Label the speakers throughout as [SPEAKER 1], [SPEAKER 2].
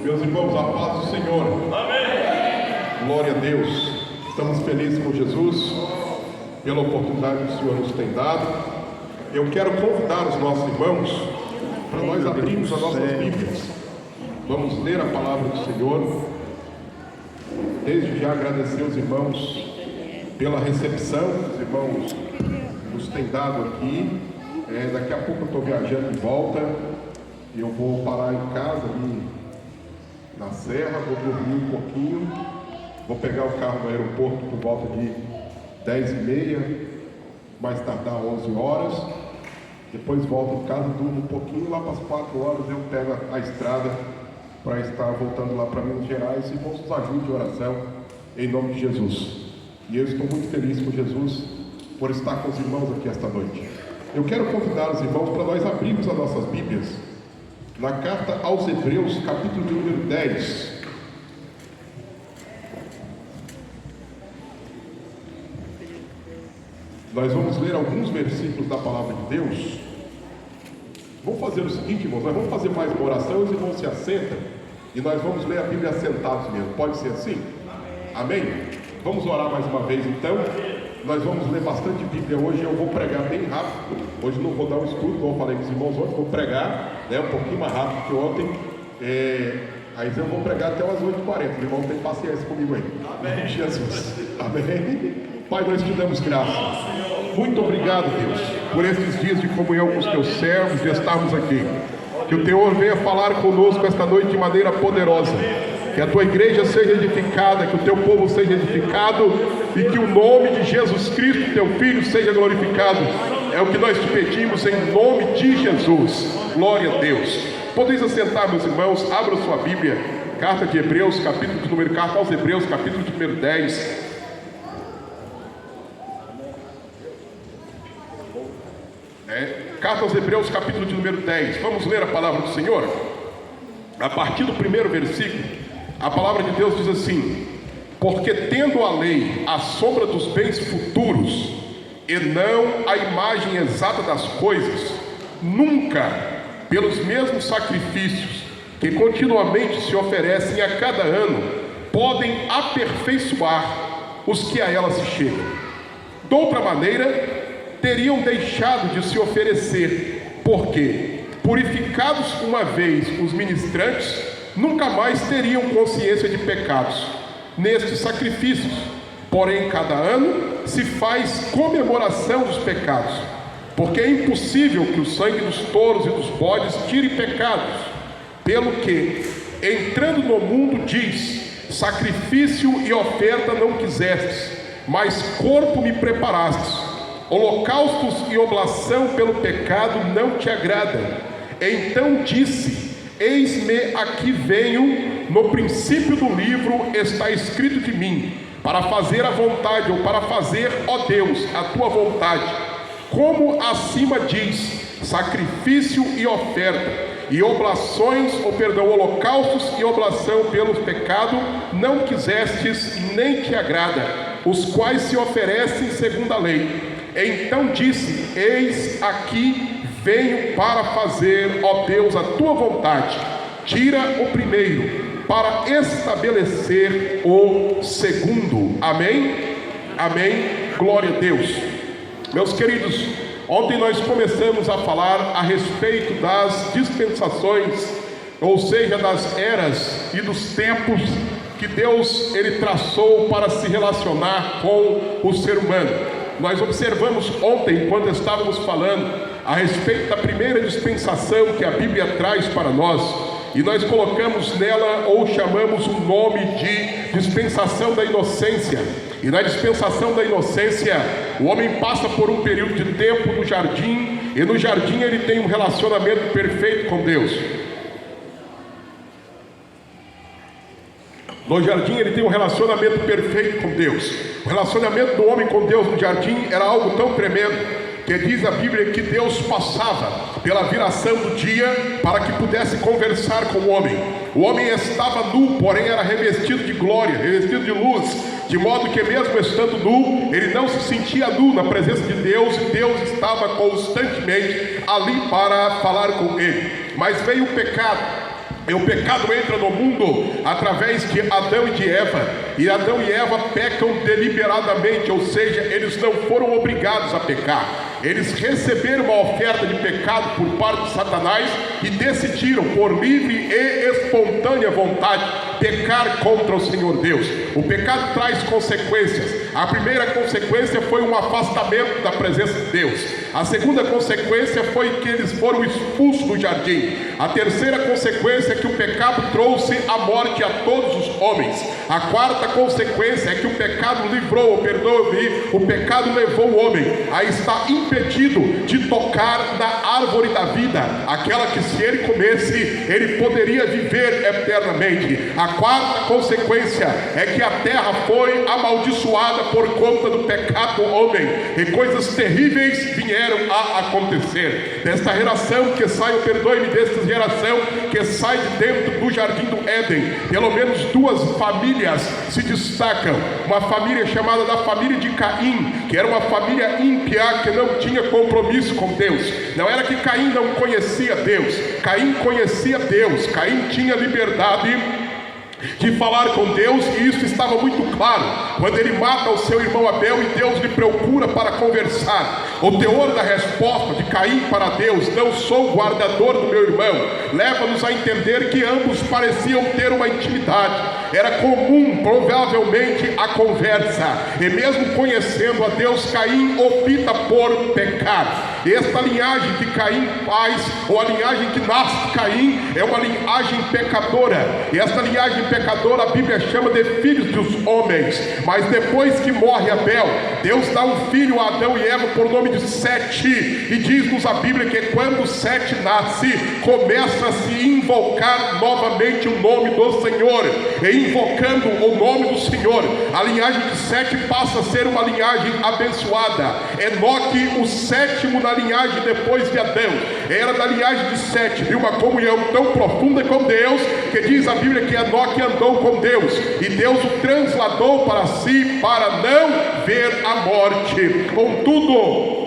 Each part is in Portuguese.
[SPEAKER 1] Meus irmãos, a paz do Senhor. Amém. Glória a Deus. Estamos felizes com Jesus pela oportunidade que o Senhor nos tem dado. Eu quero convidar os nossos irmãos para nós abrirmos as nossas Bíblias. Vamos ler a palavra do Senhor. Desde já agradecer os irmãos pela recepção que os irmãos nos têm dado aqui. Daqui a pouco eu estou viajando de volta. Eu vou parar em casa ali na Serra, vou dormir um pouquinho, vou pegar o carro no aeroporto por volta de 10h30, mais tardar 11 horas, depois volto em casa, durmo um pouquinho, lá para as 4 horas eu pego a estrada para estar voltando lá para Minas Gerais. E vamos nos ajude de oração em nome de Jesus. E eu estou muito feliz com Jesus por estar com os irmãos aqui esta noite. Eu quero convidar os irmãos para nós abrirmos as nossas Bíblias na carta aos Hebreus, capítulo de número 10. Nós vamos ler alguns versículos da palavra de Deus. Vamos fazer o seguinte, irmãos, nós vamos fazer mais uma oração, os irmãos se assentam e nós vamos ler a Bíblia sentados mesmo. Pode ser assim? Amém? Vamos orar mais uma vez então. Nós vamos ler bastante Bíblia hoje. Eu vou pregar bem rápido. Hoje não vou dar um estudo, como eu falei com os irmãos ontem, vou pregar um pouquinho mais rápido que ontem. Aí eu vou pregar até umas 8h40. Os irmãos têm paciência comigo aí. Amém. Jesus. Amém. Pai, nós te damos graça. Muito obrigado, Deus, por esses dias de comunhão com os teus servos, de estarmos aqui. Que o Senhor venha falar conosco esta noite de maneira poderosa. Que a tua igreja seja edificada, que o teu povo seja edificado e que o nome de Jesus Cristo, teu Filho, seja glorificado. É o que nós te pedimos em nome de Jesus. Glória a Deus. Podeis assentar, meus irmãos, abra sua Bíblia, carta de Hebreus, carta aos Hebreus, capítulo de número 10. Carta aos Hebreus, capítulo de número 10. Vamos ler a palavra do Senhor? A partir do primeiro versículo, a palavra de Deus diz assim: porque tendo a lei a sombra dos bens futuros, e não a imagem exata das coisas, nunca, pelos mesmos sacrifícios que continuamente se oferecem a cada ano, podem aperfeiçoar os que a ela se chegam. De outra maneira, teriam deixado de se oferecer, porque, purificados uma vez os ministrantes, nunca mais teriam consciência de pecados nestes sacrifícios. Porém, cada ano se faz comemoração dos pecados, porque é impossível que o sangue dos touros e dos bodes tire pecados. Pelo que, entrando no mundo, diz: sacrifício e oferta não quisestes, mas corpo me preparastes. Holocaustos e oblação pelo pecado não te agradam. Então disse: eis-me aqui venho. No princípio do livro está escrito de mim, para fazer a vontade, ou para fazer, ó Deus, a tua vontade. Como acima diz: sacrifício e oferta, e holocaustos e oblação pelo pecado não quisestes, nem te agrada, os quais se oferecem segundo a lei. Então disse: eis aqui venho para fazer, ó Deus, a tua vontade. Tira o primeiro, para estabelecer o segundo. Amém? Amém. Glória a Deus. Meus queridos, ontem nós começamos a falar a respeito das dispensações, ou seja, das eras e dos tempos que Deus ele traçou para se relacionar com o ser humano. Nós observamos ontem, quando estávamos falando a respeito da primeira dispensação que a Bíblia traz para nós, e nós colocamos nela, ou chamamos o nome de dispensação da inocência. E na dispensação da inocência, o homem passa por um período de tempo no jardim, e no jardim ele tem um relacionamento perfeito com Deus. No jardim ele tem um relacionamento perfeito com Deus. O relacionamento do homem com Deus no jardim era algo tão tremendo, que diz a Bíblia que Deus passava pela viração do dia para que pudesse conversar com o homem. O homem estava nu, porém era revestido de glória, revestido de luz, de modo que mesmo estando nu, ele não se sentia nu na presença de Deus, e Deus estava constantemente ali para falar com ele. Mas veio o pecado, E o pecado entra no mundo através de Adão e de Eva. E Adão e Eva pecam deliberadamente, ou seja, eles não foram obrigados a pecar. Eles receberam uma oferta de pecado por parte de Satanás e decidiram, por livre e espontânea vontade, pecar contra o Senhor Deus. O pecado traz consequências. A primeira consequência foi um afastamento da presença de Deus. A segunda consequência foi que eles foram expulsos do jardim. A terceira consequência é que o pecado trouxe a morte a todos os homens. A quarta consequência é que o pecado livrou, o pecado levou o homem a estar impedido de tocar na árvore da vida, aquela que, se ele comesse, ele poderia viver eternamente. A quarta consequência é que a terra foi amaldiçoada por conta do pecado do homem, e coisas terríveis vieram a acontecer. Desta geração que sai, perdoe-me, desta geração que sai de dentro do jardim do Éden, pelo menos duas famílias se destacam. Uma família chamada da família de Caim, que era uma família ímpia, que não tinha compromisso com Deus. Não era que Caim não conhecia Deus, Caim conhecia Deus, Caim tinha liberdade de falar com Deus, e isso estava muito claro quando ele mata o seu irmão Abel e Deus lhe procura para conversar. O teor da resposta de Caim para Deus: não sou o guardador do meu irmão, leva-nos a entender que ambos pareciam ter uma intimidade. Era comum, provavelmente, a conversa, e mesmo conhecendo a Deus, Caim opta por pecar. Esta linhagem que Caim faz, ou a linhagem que nasce de Caim, é uma linhagem pecadora, e esta linhagem pecadora a Bíblia chama de filhos dos homens. Mas depois que morre Abel, Deus dá um filho a Adão e Eva por nome de Sete, e diz-nos a Bíblia que quando Sete nasce, começa a se invocar novamente o nome do Senhor, e invocando o nome do Senhor, a linhagem de Sete passa a ser uma linhagem abençoada. Enoque, o sétimo na linhagem depois de Adão, era da linhagem de Sete, de uma comunhão tão profunda com Deus, que diz a Bíblia que Enoque andou com Deus, e Deus o transladou para si, para não ver a morte. Contudo,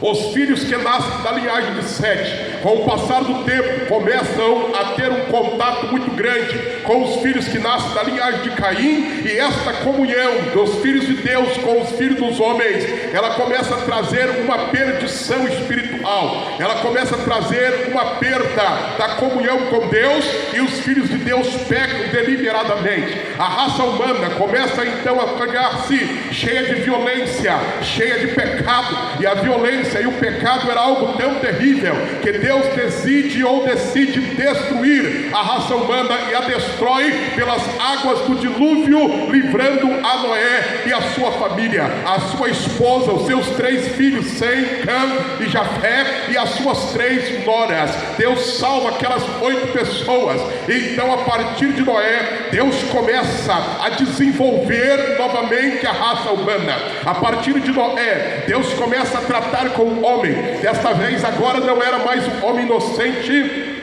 [SPEAKER 1] os filhos que nascem da linhagem de Sete, com o passar do tempo, começam a ter um contato muito grande com os filhos que nascem da linhagem de Caim, e esta comunhão dos filhos de Deus com os filhos dos homens, ela começa a trazer uma perdição espiritual, ela começa a trazer uma perda da comunhão com Deus, e os filhos de Deus pecam deliberadamente. A raça humana começa então a tornar-se cheia de violência, cheia de pecado, e a violência e o pecado era algo tão terrível que Deus decide destruir a raça humana, e a destrói pelas águas do dilúvio, livrando a Noé e a sua família, a sua esposa, os seus 3 filhos, Sem, Cã e Jafé, e as suas 3 noras. Deus salva aquelas 8 pessoas. E então, a partir de Noé, Deus começa a desenvolver novamente a raça humana. A partir de Noé, Deus começa a tratar com o homem. Desta vez agora não era mais um homem inocente,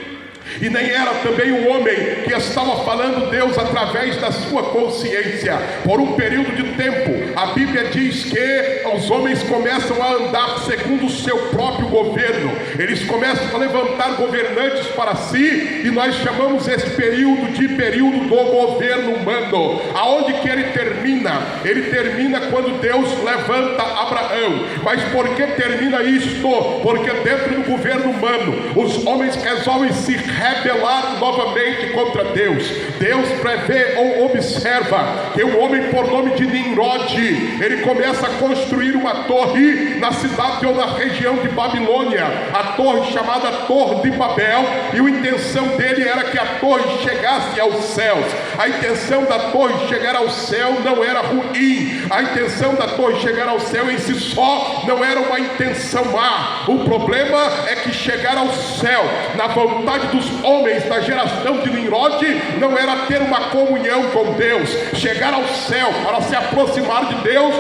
[SPEAKER 1] e nem era também um homem que estava falando Deus através da sua consciência. Por um período de tempo, a Bíblia diz que os homens começam a andar segundo o seu próprio governo. Eles começam a levantar governantes para si, e nós chamamos esse período de período do governo humano. Aonde que ele termina? Ele termina quando Deus levanta Abraão. Mas por que termina isto? Porque dentro do governo humano, os homens resolvem se rebelar novamente contra Deus. Deus prevê ou observa que um homem por nome de Nimrod, ele começa a construir uma torre na cidade ou na região de Babilônia, a torre chamada Torre de Babel, e a intenção dele era que a torre chegasse aos céus. A intenção da torre chegar ao céu não era ruim, a intenção da torre chegar ao céu em si só não era uma intenção má. O problema é que chegar ao céu, na vontade dos homens da geração de Nimrod, não era ter uma comunhão com Deus. Chegar ao céu para se aproximar de Deus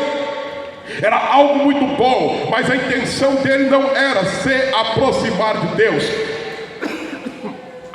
[SPEAKER 1] era algo muito bom, mas a intenção dele não era se aproximar de Deus.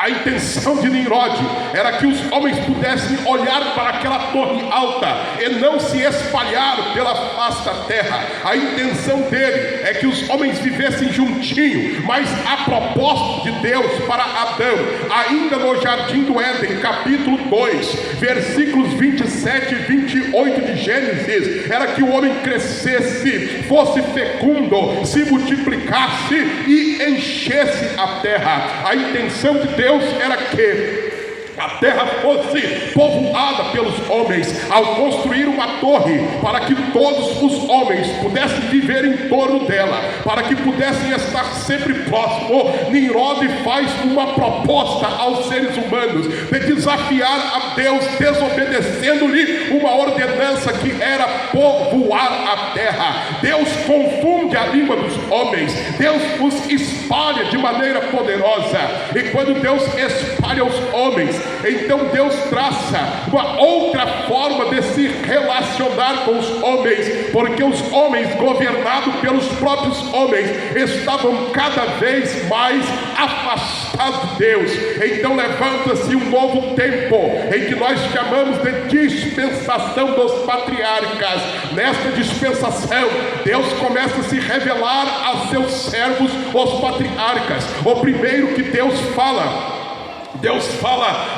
[SPEAKER 1] A intenção de Nimrod era que os homens pudessem olhar para aquela torre alta e não se espalhar pela face da terra. A intenção dele é que os homens vivessem juntinho, mas a propósito de Deus para Adão, ainda no jardim do Éden, capítulo 2, versículos 27 e 28 de Gênesis, era que o homem crescesse, fosse fecundo, se multiplicasse e enchesse a terra. A intenção de Deus era que a terra fosse povoada pelos homens, ao construir uma torre para que todos os homens pudessem viver em torno dela, para que pudessem estar sempre próximo. Nimrod faz uma proposta aos seres humanos de desafiar a Deus, desobedecendo-lhe uma ordenança que era povoar a terra. Deus confunde a língua dos homens, Deus os espalha de maneira poderosa, e quando Deus espalha os homens, então Deus traça uma outra forma de se relacionar com os homens, porque os homens, governados pelos próprios homens, estavam cada vez mais afastados de Deus. Então levanta-se um novo tempo, em que nós chamamos de dispensação dos patriarcas. Nesta dispensação, Deus começa a se revelar a seus servos, os patriarcas. O primeiro que Deus fala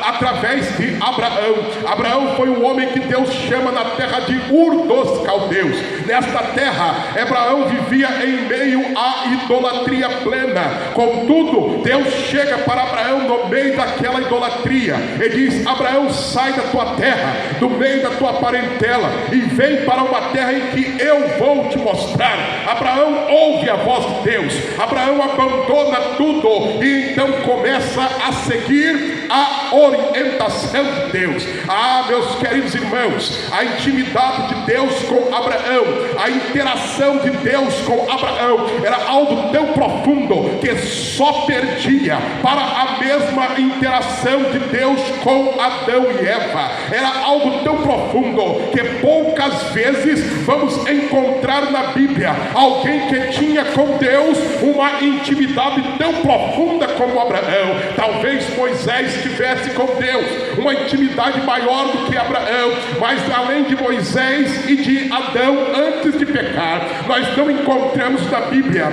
[SPEAKER 1] através de Abraão. Abraão foi o homem que Deus chama na terra de Ur dos Caldeus. Nesta terra, Abraão vivia em meio à idolatria plena. Contudo, Deus chega para Abraão no meio daquela idolatria e diz: Abraão, sai da tua terra, do meio da tua parentela, e vem para uma terra em que eu vou te mostrar. Abraão ouve a voz de Deus, Abraão abandona tudo e então começa a seguir a orientação de Deus. Meus queridos irmãos, a intimidade de Deus com Abraão, a interação de Deus com Abraão era algo tão profundo que só perdia para a mesma interação de Deus com Adão e Eva. Era algo tão profundo que poucas vezes vamos encontrar na Bíblia alguém que tinha com Deus uma intimidade tão profunda como Abraão. Talvez Moisés estivesse com Deus uma intimidade maior do que Abraão, mas além de Moisés e de Adão antes de pecar, nós não encontramos na Bíblia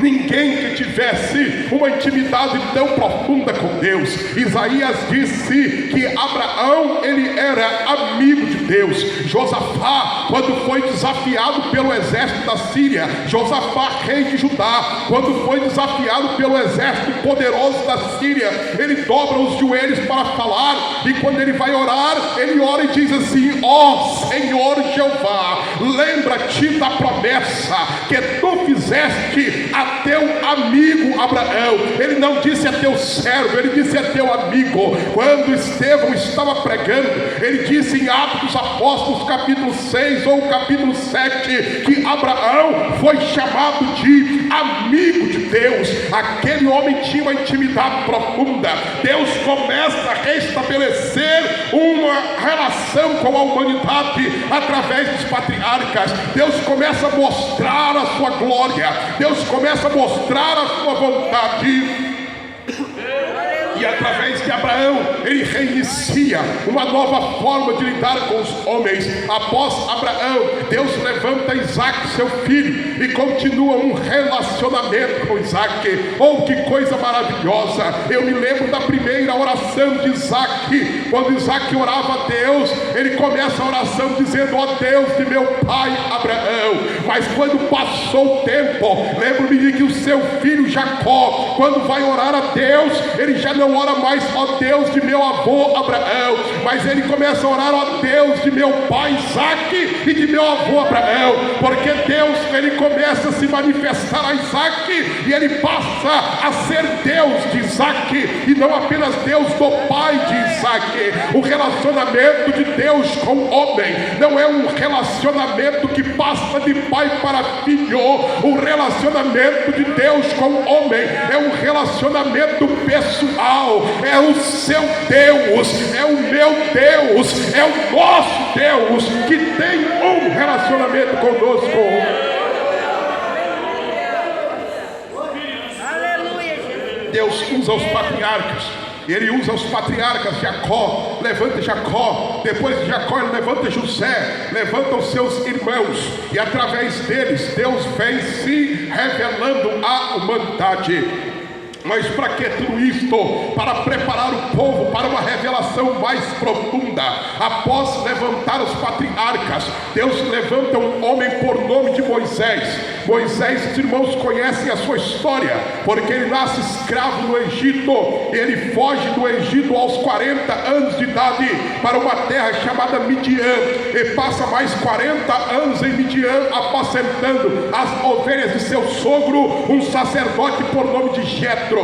[SPEAKER 1] ninguém que tivesse uma intimidade tão profunda com Deus. Isaías disse que Abraão, ele era amigo de Deus. Josafá, quando foi desafiado pelo exército da Síria, Josafá, rei de Judá, quando foi desafiado pelo exército poderoso da Síria, ele dobra os joelhos para falar, e quando ele vai orar, ele ora e diz assim: ó Senhor Jeová, lembra-te da promessa que tu fizeste a teu amigo Abraão. Ele não disse a teu servo, ele disse a teu amigo. Quando Estevão estava pregando, ele disse em Atos dos Apóstolos capítulo 6 ou capítulo 7 que Abraão foi chamado de amigo de Deus. Aquele homem tinha uma intimidade profunda. Deus começa a restabelecer uma relação com a humanidade através dos patriarcas. Deus começa a mostrar a sua glória, Deus começa a mostrar a sua vontade. E através de Abraão, ele reinicia uma nova forma de lidar com os homens. Após Abraão, Deus levanta Isaac, seu filho, e continua um relacionamento com Isaac. Oh, que coisa maravilhosa! Eu me lembro da primeira oração de Isaac. Quando Isaac orava a Deus, ele começa a oração dizendo: ó Deus de meu pai Abraão. Mas quando passou o tempo, lembro-me de que o seu filho Jacó, quando vai orar a Deus, ele já não ora mais: ó Deus de meu avô Abraão, mas ele começa a orar: ó Deus de meu pai Isaac e de meu avô Abraão, porque Deus, ele começa a se manifestar a Isaac, e ele passa a ser Deus de Isaac, e não apenas Deus do pai de Isaac. O relacionamento de Deus com o homem não é um relacionamento que passa de pai para filho. O relacionamento de Deus com o homem é um relacionamento pessoal. É o seu Deus, é o meu Deus, é o nosso Deus que tem um relacionamento conosco. Deus usa os patriarcas. Ele usa os patriarcas. Jacó, levanta Jacó. Depois de Jacó ele levanta José, levanta os seus irmãos, e através deles Deus vem se revelando à humanidade. Mas para que tudo isto? Para preparar o povo para uma revelação mais profunda. Após levantar os patriarcas, Deus levanta um homem por nome de Moisés. Moisés, os irmãos conhecem a sua história, porque ele nasce escravo no Egito. Ele foge do Egito aos 40 anos de idade para uma terra chamada Midian, e passa mais 40 anos em Midian apacentando as ovelhas de seu sogro, um sacerdote por nome de Jetro.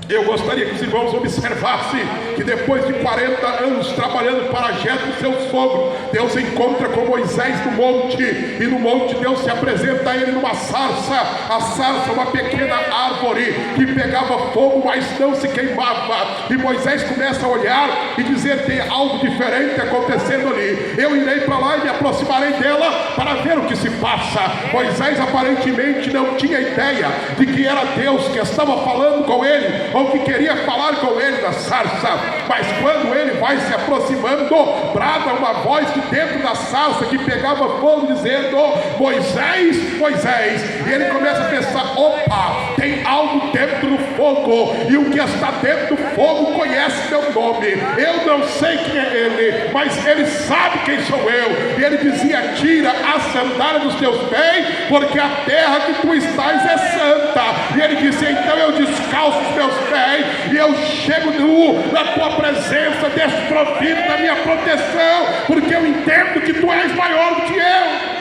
[SPEAKER 1] Eu gostaria que os irmãos observassem que depois de 40 anos trabalhando para Jetro, seu sogro, Deus encontra com Moisés no monte, e no monte Deus se apresenta a ele numa sarça. A sarça, uma pequena árvore que pegava fogo, mas não se queimava, e Moisés começa a olhar e dizer: tem algo diferente acontecendo ali, eu irei para lá e me aproximarei dela para ver o que se passa. Moisés aparentemente não tinha ideia de que era Deus que estava falando com ele, ou que queria falar com ele na sarça. Mas quando ele vai se aproximando, brada uma voz de dentro da sarça que pegava fogo, dizendo: Moisés, Moisés. E ele começa a pensar: opa, tem algo dentro do fogo, e o que está dentro do fogo conhece meu nome. Eu não sei quem é ele, mas ele sabe quem sou eu. E ele dizia: tira a sandália dos teus pés, porque a terra que tu estás é santa. E ele dizia: então eu descalço os meus pés e eu chego nu na tua presença, desprovido da minha proteção, porque eu entendo que tu és maior do que eu.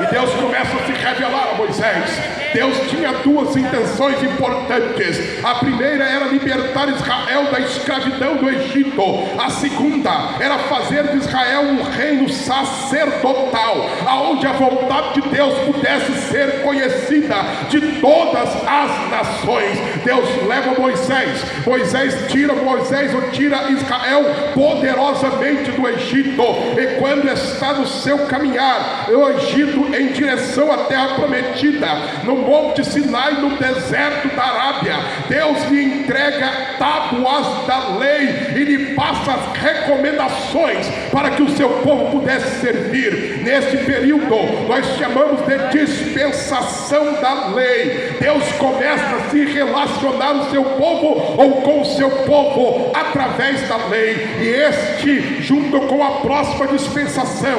[SPEAKER 1] E Deus começa a se revelar a Moisés. Deus tinha duas intenções importantes. A primeira era libertar Israel da escravidão do Egito. A segunda era fazer de Israel um reino sacerdotal, aonde a vontade de Deus pudesse ser conhecida de todas as nações. Deus leva Moisés. Moisés tira Israel poderosamente do Egito. E quando está no seu caminhar, o Egito em direção à terra prometida, no Monte Sinai, no deserto da Arábia, Deus lhe entrega tábuas da lei e lhe passa as recomendações para que o seu povo pudesse servir. Neste período nós chamamos de dispensação da lei. Deus começa a se relacionar o seu povo, ou com o seu povo, através da lei. E este, junto com a próxima dispensação,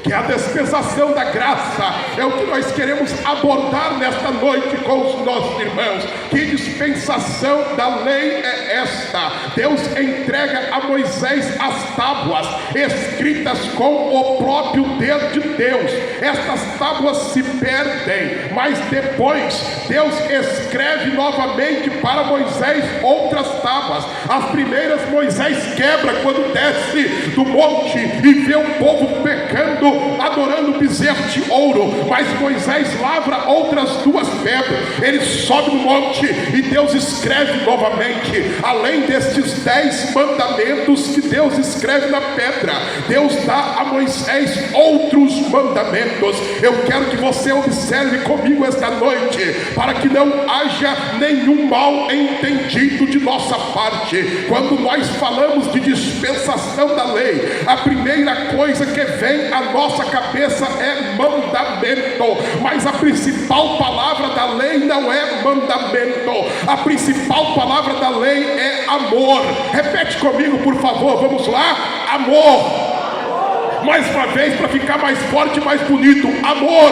[SPEAKER 1] que é a dispensação da graça, é o que nós queremos abordar nesta noite com os nossos irmãos. Que dispensação da lei é esta? Deus entrega a Moisés as tábuas escritas com o próprio dedo de Deus. Estas tábuas se perdem, mas depois Deus escreve novamente para Moisés outras tábuas. As primeiras Moisés quebra quando desce do monte e vê o povo pecando, adorando bezerro de ouro. Mas Moisés lavra outras duas pedras. Ele sobe no monte e Deus escreve novamente. Além destes 10 mandamentos que Deus escreve na pedra, Deus dá a Moisés outros mandamentos. Eu quero que você observe comigo esta noite, para que não haja nenhum mal entendido de nossa parte. Quando nós falamos de dispensação da lei, a primeira coisa que vem à nossa cabeça é mandamento. Mas a principal palavra da lei não é mandamento. A principal palavra da lei é amor. Repete comigo, por favor, vamos lá. Amor. Mais uma vez, para ficar mais forte e mais bonito. Amor.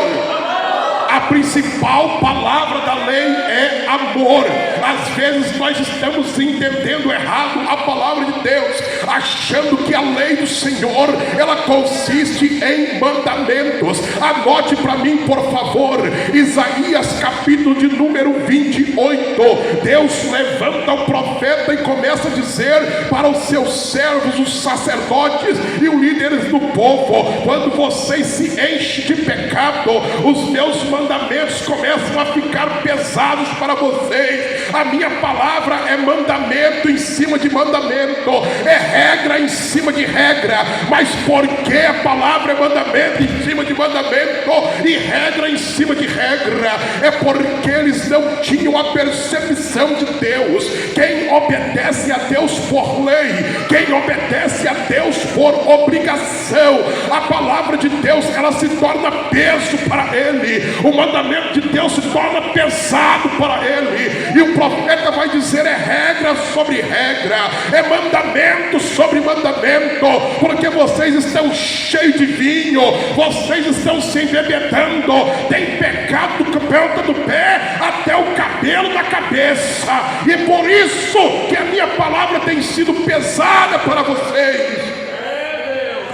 [SPEAKER 1] A principal palavra da lei é amor. Às vezes nós estamos entendendo errado a palavra de Deus, achando que a lei do Senhor, ela consiste em mandamentos. Anote para mim, por favor, Isaías capítulo de número 28. Deus levanta o profeta e começa a dizer para os seus servos, os sacerdotes e os líderes do povo: quando vocês se enchem de pecado, os meus mandamentos começam a ficar pesados para vocês. A minha palavra é mandamento em cima de mandamento, é regra em cima de regra. Mas porque a palavra é mandamento em cima de mandamento e regra em cima de regra, é porque eles não tinham a percepção de Deus. Quem obedece a Deus por lei, quem obedece a Deus por obrigação, a palavra de Deus, ela se torna peso para ele. O mandamento de Deus se torna pesado para ele. E o profeta vai dizer: é regra sobre regra, é mandamento sobre mandamento. Porque vocês estão cheios de vinho, vocês estão se embebedando, tem pecado do ponta do pé até o cabelo da cabeça. E por isso que a minha palavra tem sido pesada para vocês.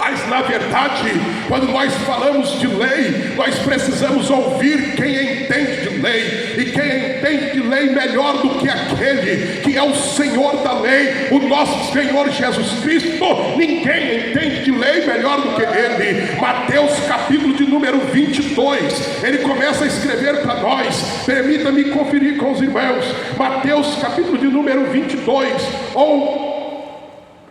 [SPEAKER 1] Mas na verdade, quando nós falamos de lei, nós precisamos ouvir quem entende de lei. E quem entende de lei melhor do que aquele que é o Senhor da lei, o nosso Senhor Jesus Cristo. Ninguém entende de lei melhor do que ele. Mateus capítulo de número 22, ele começa a escrever para nós. Permita-me conferir com os irmãos. Mateus capítulo de número 22,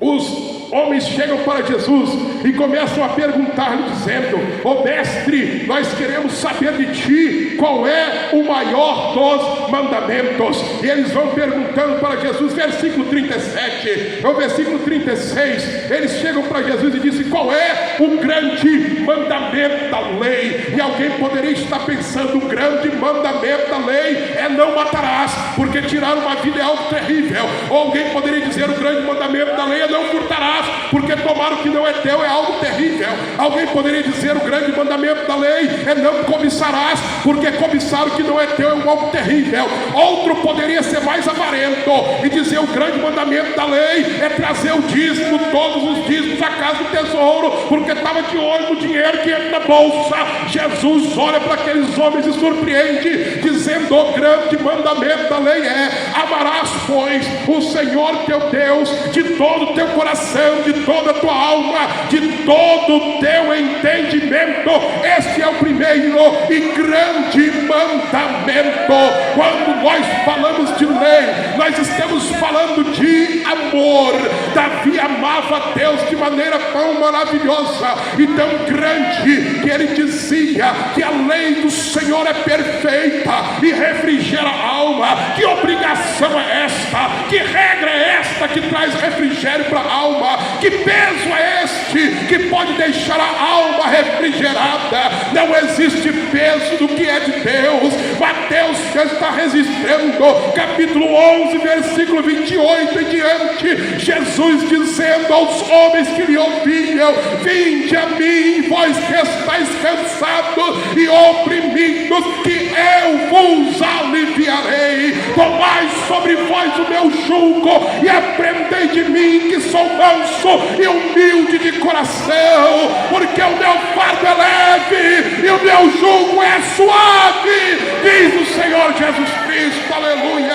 [SPEAKER 1] os homens chegam para Jesus e começam a perguntar-lhe, dizendo: ó mestre, nós queremos saber de ti qual é o maior dos mandamentos. E eles vão perguntando para Jesus, versículo 37, no versículo 36, eles chegam para Jesus e dizem: qual é o grande mandamento da lei? E alguém poderia estar pensando: o grande mandamento da lei é não matarás, porque tirar uma vida é algo terrível. Ou alguém poderia dizer: o grande mandamento da lei é não furtarás, porque tomar o que não é teu é algo terrível. Alguém poderia dizer: o grande mandamento da lei é não cobiçarás, porque cobiçar o que não é teu é algo terrível. Outro poderia ser mais avarento e dizer: o grande mandamento da lei é trazer o dízimo, todos os dízimos à casa do tesouro, porque estava de olho no dinheiro que entra na bolsa. Jesus olha para aqueles homens e surpreende, dizendo: o grande mandamento da lei é: amarás, pois, o Senhor teu Deus de todo o teu coração, de toda a tua alma, de todo o teu entendimento. Este é o primeiro e grande mandamento. Quando nós falamos de lei, nós estamos falando de amor. Davi amava a Deus de maneira tão maravilhosa e tão grande que ele dizia que a lei do Senhor é perfeita e refrigera a alma. Que obrigação é esta? Que regra é esta que traz refrigério para a alma? Que peso é este que pode deixar a alma refrigerada? Não existe peso do que é de Deus. Mateus já está registrando, capítulo 11, versículo 28 em diante, Jesus dizendo aos homens que lhe ouviam: vinde a mim, vós que estáis cansados e oprimidos, que eu vos aliviarei. Tomai sobre vós o meu jugo e aprendei de mim, que sou manso e humilde de coração, porque o meu fardo é leve e o meu jugo é suave, diz o Senhor Jesus Cristo. Aleluia.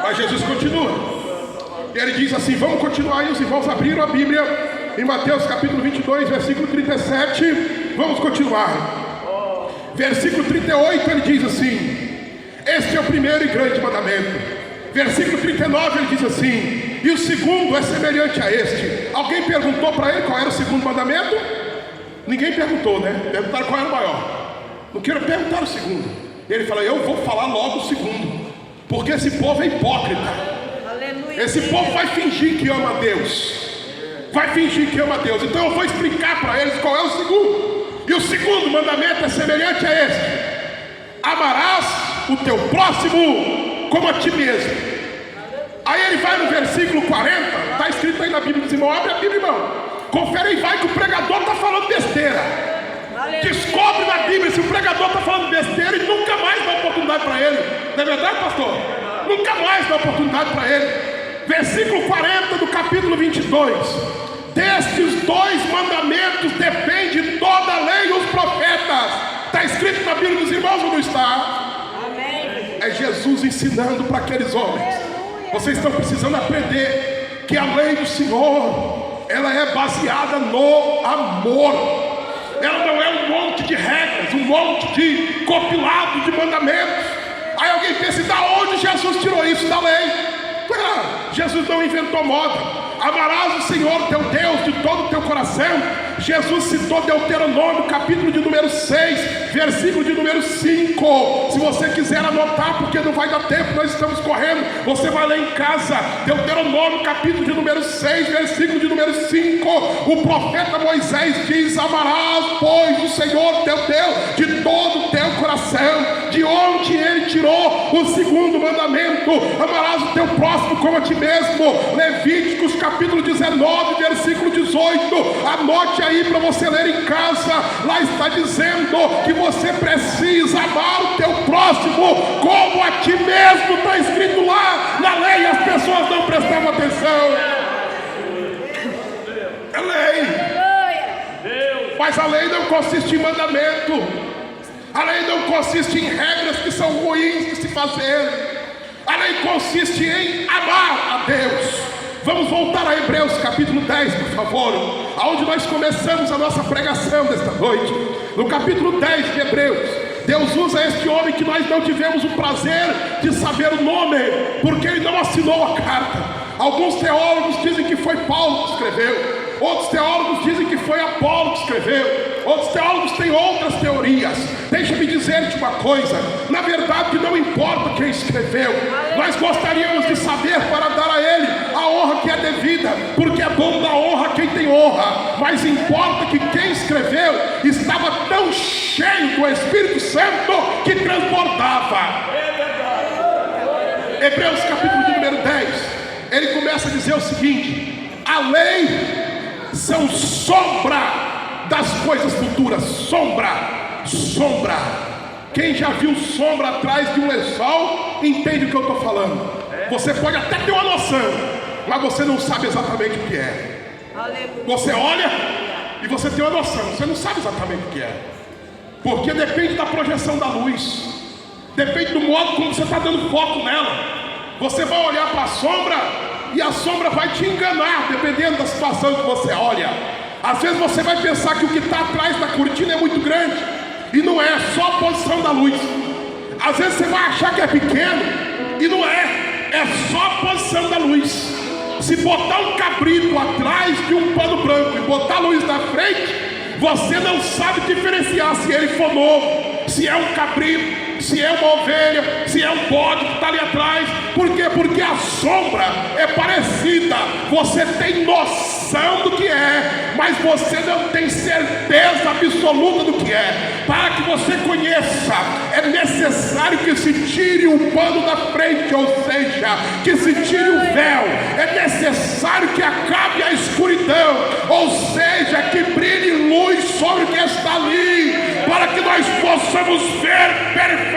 [SPEAKER 1] Mas Jesus continua. E ele diz assim: vamos continuar aí, os irmãos abriram a Bíblia em Mateus capítulo 22, versículo 37. Vamos continuar. Versículo 38 ele diz assim: este é o primeiro e grande mandamento. Versículo 39 ele diz assim: e o segundo é semelhante a este. Alguém perguntou para ele qual era o segundo mandamento? Ninguém perguntou, né? Perguntaram qual era o maior. Não quero perguntar o segundo. Ele fala: eu vou falar logo o segundo, porque esse povo é hipócrita. Aleluia. Esse povo vai fingir que ama a Deus, vai fingir que ama a Deus. Então eu vou explicar para eles qual é o segundo. E o segundo mandamento é semelhante a este: amarás o teu próximo como a ti mesmo. Aí ele vai no versículo 40, está escrito aí na Bíblia dos irmãos. Abre a Bíblia, irmão, confere e vai que o pregador está falando besteira. Descobre na Bíblia se o pregador está falando besteira e nunca mais dá oportunidade para ele. Não é verdade, pastor? Nunca mais dá oportunidade para ele. Versículo 40 do capítulo 22: destes dois mandamentos depende toda a lei e os profetas. Está escrito na Bíblia dos irmãos ou não está? Amém. É Jesus ensinando para aqueles homens: vocês estão precisando aprender que a lei do Senhor, ela é baseada no amor. Ela não é um monte de regras, um monte de compilado de mandamentos. Aí alguém pensa, da onde Jesus tirou isso? Da lei. Jesus não inventou moda. Amarás o Senhor teu Deus de todo o teu coração. Jesus citou Deuteronômio, capítulo de número 6, versículo de número 5. Se você quiser anotar, porque não vai dar tempo, nós estamos correndo, você vai ler em casa. Deuteronômio, capítulo de número 6, versículo de número 5. O profeta Moisés diz: amarás, pois, o Senhor teu Deus de todo o teu coração. De onde ele tirou o segundo mandamento: amarás o teu próximo como a ti mesmo. Levíticos, capítulo 19, versículo 18. Anote aí para você ler em casa. Lá está dizendo que você precisa amar o teu próximo como a ti mesmo. Está escrito lá na lei, as pessoas não prestavam atenção. É lei, mas a lei não consiste em mandamento. A lei não consiste em regras que são ruins de se fazer. A lei consiste em amar a Deus. Vamos voltar a Hebreus capítulo 10, por favor, aonde nós começamos a nossa pregação desta noite. No capítulo 10 de Hebreus, Deus usa este homem que nós não tivemos o prazer de saber o nome, porque ele não assinou a carta. Alguns teólogos dizem que foi Paulo que escreveu, outros teólogos dizem que foi Apolo que escreveu, outros teólogos têm outras teorias. Deixa-me dizer-te uma coisa: na verdade não importa quem escreveu, nós gostaríamos de saber para dar a ele a honra que é devida, porque é bom dar honra a quem tem honra, mas importa que quem escreveu estava tão cheio do Espírito Santo que transbordava. Hebreus capítulo de número 10, ele começa a dizer o seguinte: a lei são sombra das coisas futuras. Sombra. Quem já viu sombra atrás de um lençol entende o que eu estou falando. Você pode até ter uma noção, mas você não sabe exatamente o que é. Você olha e você tem uma noção, você não sabe exatamente o que é, porque depende da projeção da luz, depende do modo como você está dando foco nela. Você vai olhar para a sombra e a sombra vai te enganar, dependendo da situação que você olha. Às vezes você vai pensar que o que está atrás da cortina é muito grande, e não é, só a posição da luz. Às vezes você vai achar que é pequeno, e não é só a posição da luz. Se botar um cabrito atrás de um pano branco e botar a luz na frente, você não sabe diferenciar se ele for novo, se é um cabrito, se é uma ovelha, se é um bode que está ali atrás. Por quê? Porque a sombra é parecida. Você tem noção do que é, mas você não tem certeza absoluta do que é. Para que você conheça, é necessário que se tire o pano da frente, ou seja, que se tire o véu. É necessário que acabe a escuridão, ou seja, que brilhe luz sobre o que está ali, para que nós possamos ver perfeitamente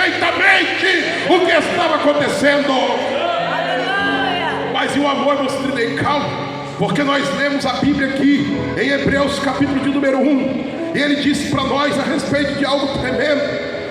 [SPEAKER 1] o que estava acontecendo. Mas e o amor nos tridentral? Porque nós lemos a Bíblia aqui em Hebreus capítulo de número 1, e ele disse para nós a respeito de algo tremendo,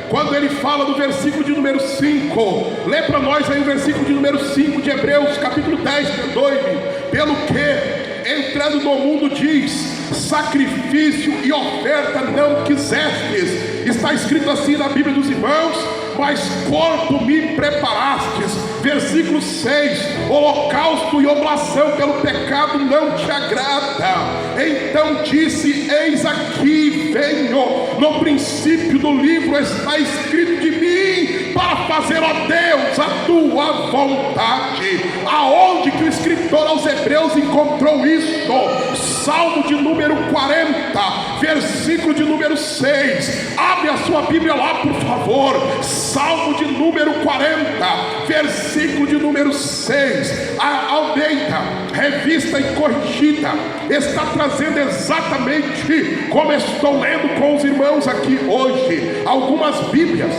[SPEAKER 1] quando ele fala do versículo de número 5. Lê para nós aí o versículo de número 5 de Hebreus capítulo 10, perdoe-me. Pelo que, entrando no mundo, diz: sacrifício e oferta não quisestes. Está escrito assim na Bíblia dos irmãos: mas corpo me preparastes. Versículo 6: holocausto e oblação pelo pecado não te agrada. Então disse: eis aqui venho. No princípio do livro está escrito de mim, para fazer, ó Deus, a tua vontade. Aonde que o escritor aos Hebreus encontrou isso? Salmo de número 40, versículo de número 6. Abre a sua Bíblia lá, por favor. Salmo de número 40, versículo de número 6. A Almeida, revista e corrigida, está trazendo exatamente como estou lendo com os irmãos aqui hoje. Algumas Bíblias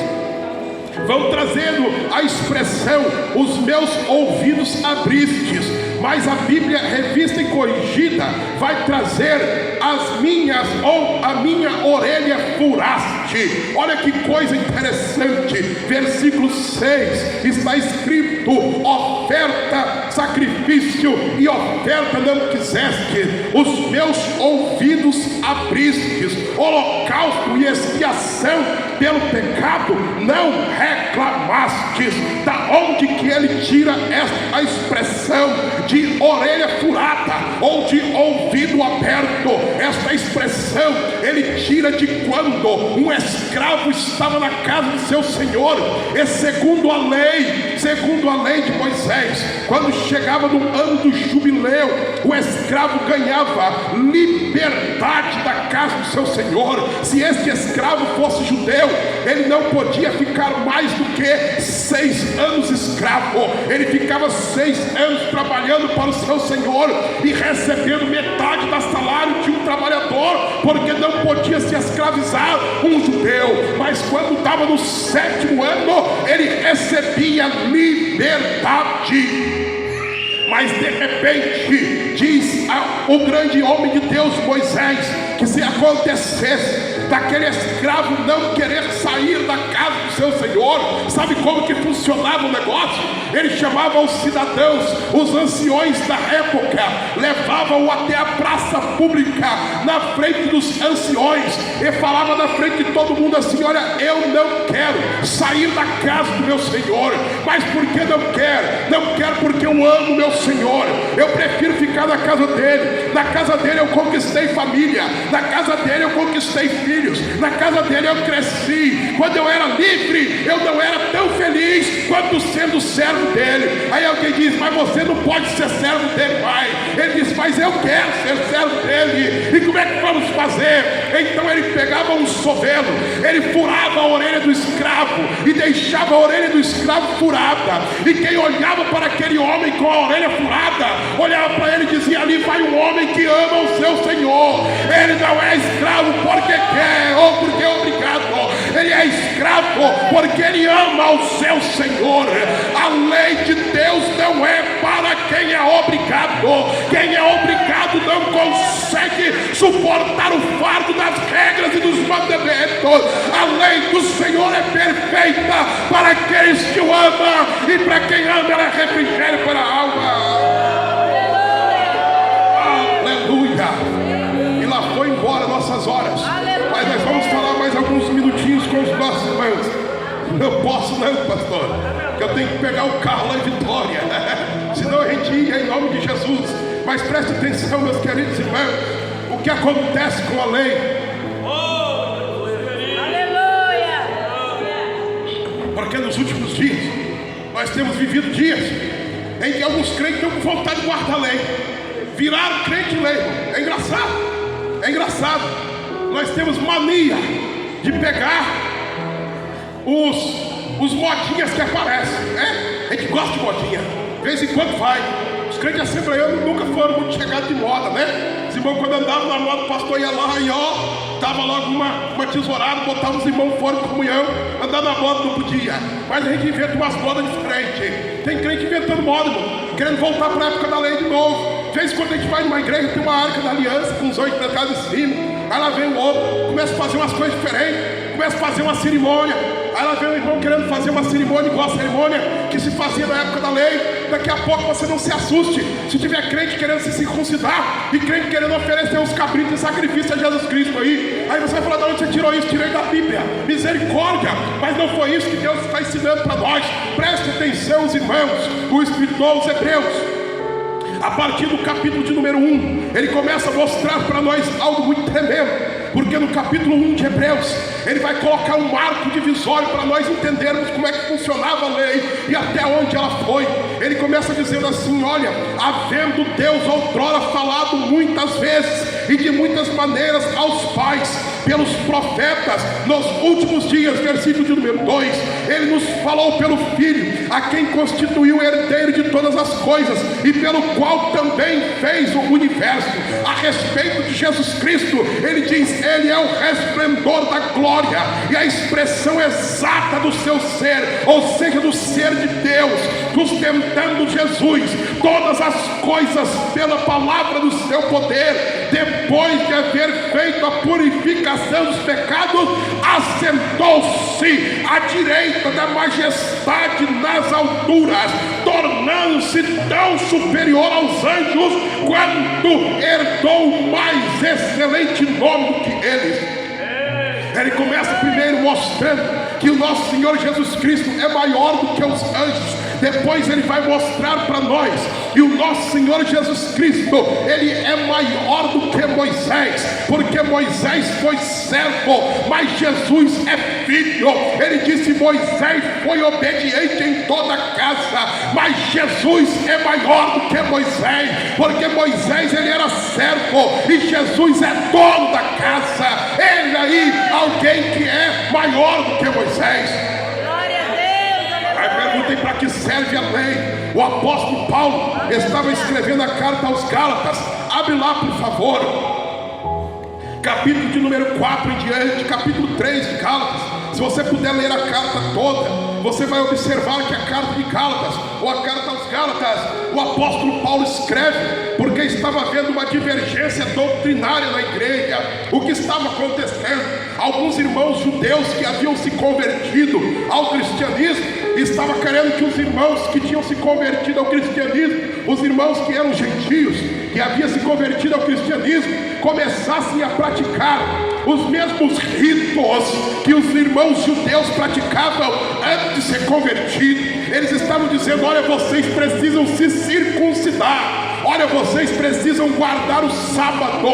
[SPEAKER 1] vão trazendo a expressão: os meus ouvidos abristes, mas a Bíblia revista e corrigida vai trazer as minhas, ou a minha orelha furaste. liberdade. Olha que coisa interessante, versículo 6, está escrito: oferta, sacrifício e oferta não quiseste, os meus ouvidos abristes, holocausto e expiação pelo pecado não reclamastes. Da onde que ele tira esta expressão de orelha furada ou de ouvido aberto? Esta expressão ele tira de quando um escravo estava na casa de seu senhor, e segundo a lei de Moisés, quando chegava no ano do jubileu, o escravo ganhava liberdade da casa do seu senhor. Se este escravo fosse judeu, ele não podia ficar mais do que 6 anos escravo. Ele ficava 6 anos trabalhando para o seu senhor e recebendo metade do salário de um trabalhador, porque não podia se escravizar um judeu. Mas quando estava no 7º ano, ele recebia liberdade. Mas de repente, diz o grande homem de Deus Moisés, que se acontecesse daquele escravo não querer sair da casa do seu senhor, sabe como que funcionava o negócio? Ele chamava os cidadãos, os anciões da época, levavam-o até a praça pública, na frente dos anciões, e falava na frente de todo mundo assim: olha, eu não quero sair da casa do meu senhor. Mas por que não quer? Não quero porque eu amo meu senhor, eu prefiro ficar na casa dele. Na casa dele eu conquistei família, na casa dele eu conquistei filhos, na casa dele eu cresci. Quando eu era livre, eu não era tão feliz quanto sendo servo dele. Aí alguém diz: mas você não pode ser servo dele, pai. Ele diz: mas eu quero ser servo dele. E como é que vamos fazer? Então ele pegava um sovelo, ele furava a orelha do escravo e deixava a orelha do escravo furada. E quem olhava para aquele homem com a orelha furada, olhava para ele e dizia: ali vai um homem que ama o seu senhor. Ele não é escravo porque quer ou porque é obrigado, ele é escravo porque ele ama o seu senhor. A lei de Deus não é para quem é obrigado. Quem é obrigado não consegue suportar o fardo das regras e dos mandamentos. A lei do Senhor é perfeita para aqueles que o amam, e para quem ama ela é refrigério para a alma. Aleluia. E lá foi embora nossas horas. Mas nós vamos falar mais alguns minutinhos com os nossos irmãos. Não posso não, pastor, que eu tenho que pegar o carro lá em Vitória, senão a gente ia em nome de Jesus. Mas preste atenção, meus queridos irmãos, o que acontece com a lei.
[SPEAKER 2] Aleluia.
[SPEAKER 1] Porque nos últimos dias nós temos vivido dias em que alguns crentes estão com vontade de guardar a lei, viraram crente lei. É engraçado. Nós temos mania de pegar os modinhas que aparecem, né? A gente gosta de modinha, de vez em quando vai. Os crentes assembleianos nunca foram muito chegados de moda, né? Os irmãos, quando andavam na moda, o pastor ia lá e dava logo uma tesourada, botava os irmãos fora de comunhão. Andar na moda não podia, mas a gente inventa umas modas diferentes. Tem crente inventando moda, querendo voltar para a época da lei de novo. De vez em quando a gente vai numa igreja, tem uma arca da aliança com os 8 pecados em cima. Aí lá vem o outro, começa a fazer umas coisas diferentes, começa a fazer uma cerimônia. Aí lá vem o irmão querendo fazer uma cerimônia igual a cerimônia que se fazia na época da lei. Daqui a pouco você não se assuste se tiver crente querendo se circuncidar e crente querendo oferecer uns cabritos de sacrifício a Jesus Cristo aí. Aí você vai falar: de onde você tirou isso? Tirei da Bíblia. Misericórdia. Mas não foi isso que Deus está ensinando para nós. Preste atenção, os irmãos. O escritor aos Hebreus, a partir do capítulo de número 1, ele começa a mostrar para nós algo muito tremendo. Porque no capítulo 1 de Hebreus, ele vai colocar um marco divisório para nós entendermos como é que funcionava a lei e até onde ela foi. Ele começa dizendo assim: olha, havendo Deus outrora falado muitas vezes e de muitas maneiras aos pais pelos profetas, nos últimos dias, versículo de número 2, ele nos falou pelo Filho, a quem constituiu o herdeiro de todas as coisas e pelo qual também fez o universo. A respeito de Jesus Cristo, ele diz: ele ele é o resplendor da glória e a expressão exata do seu ser, ou seja, do ser de Deus, sustentando Jesus, todas as coisas pela palavra do seu poder. Depois de haver feito a purificação dos pecados, assentou-se à direita da majestade nas alturas, tornando-se tão superior aos anjos quanto herdou o mais excelente nome do que eles. Ele começa primeiro mostrando que o nosso Senhor Jesus Cristo é maior do que os anjos. Depois ele vai mostrar para nós que o nosso Senhor Jesus Cristo, ele é maior do que Moisés, porque Moisés foi servo, mas Jesus é filho. Ele disse: Moisés foi obediente em toda a casa, mas Jesus é maior do que Moisés, porque Moisés ele era servo e Jesus é dono da casa. Ele aí, alguém que é maior do que Moisés. Aí perguntem: para que serve a lei? O apóstolo Paulo estava escrevendo a carta aos Gálatas. Abre lá, por favor, capítulo de número 4 em diante, capítulo 3 de Gálatas. Se você puder ler a carta toda, você vai observar que a carta de Gálatas, ou a carta aos Gálatas, o apóstolo Paulo escreve porque estava havendo uma divergência doutrinária na igreja. O que estava acontecendo? Alguns irmãos judeus que haviam se convertido ao cristianismo estavam querendo que os irmãos que tinham se convertido ao cristianismo, os irmãos que eram gentios, que haviam se convertido ao cristianismo, começassem a praticar os mesmos ritos que os irmãos judeus praticavam antes de ser convertidos. Eles estavam dizendo: olha, vocês precisam se circuncidar, olha, vocês precisam guardar o sábado,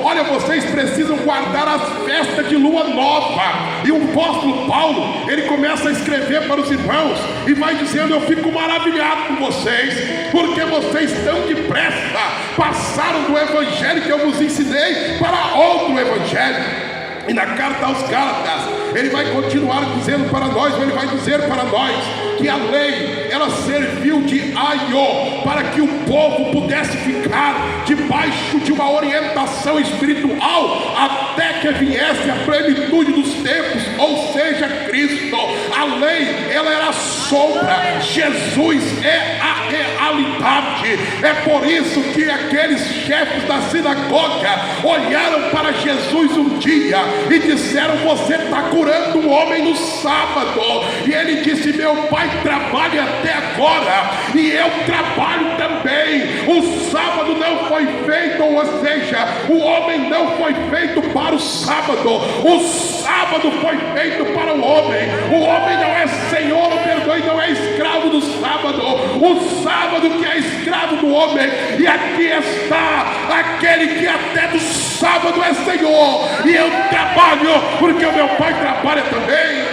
[SPEAKER 1] olha, vocês precisam guardar as festas de lua nova. E o apóstolo Paulo, ele começa a escrever para os irmãos e vai dizendo: eu fico maravilhado com vocês, porque vocês tão depressa passaram do evangelho que eu vos ensinei para outro evangelho. E na carta aos Gálatas, ele vai continuar dizendo para nós, ele vai dizer para nós que a lei, ela serviu de aio para que o povo pudesse ficar debaixo de uma orientação espiritual até que viesse a plenitude dos tempos, ou seja, Cristo. A lei, ela era a sombra, Jesus é a realidade. É por isso que aqueles chefes da sinagoga olharam para Jesus um dia e disseram: você está curando um homem no sábado. E ele disse: meu pai trabalha até agora e eu trabalho também. O sábado não foi feito, ou seja, o homem não foi feito para o sábado, o sábado foi feito para o homem. O homem não é senhor, perdoe, não é escravo do sábado, o sábado que é escravo do homem. E aqui está aquele que até do sábado é senhor, e eu trabalho porque o meu pai trabalha também.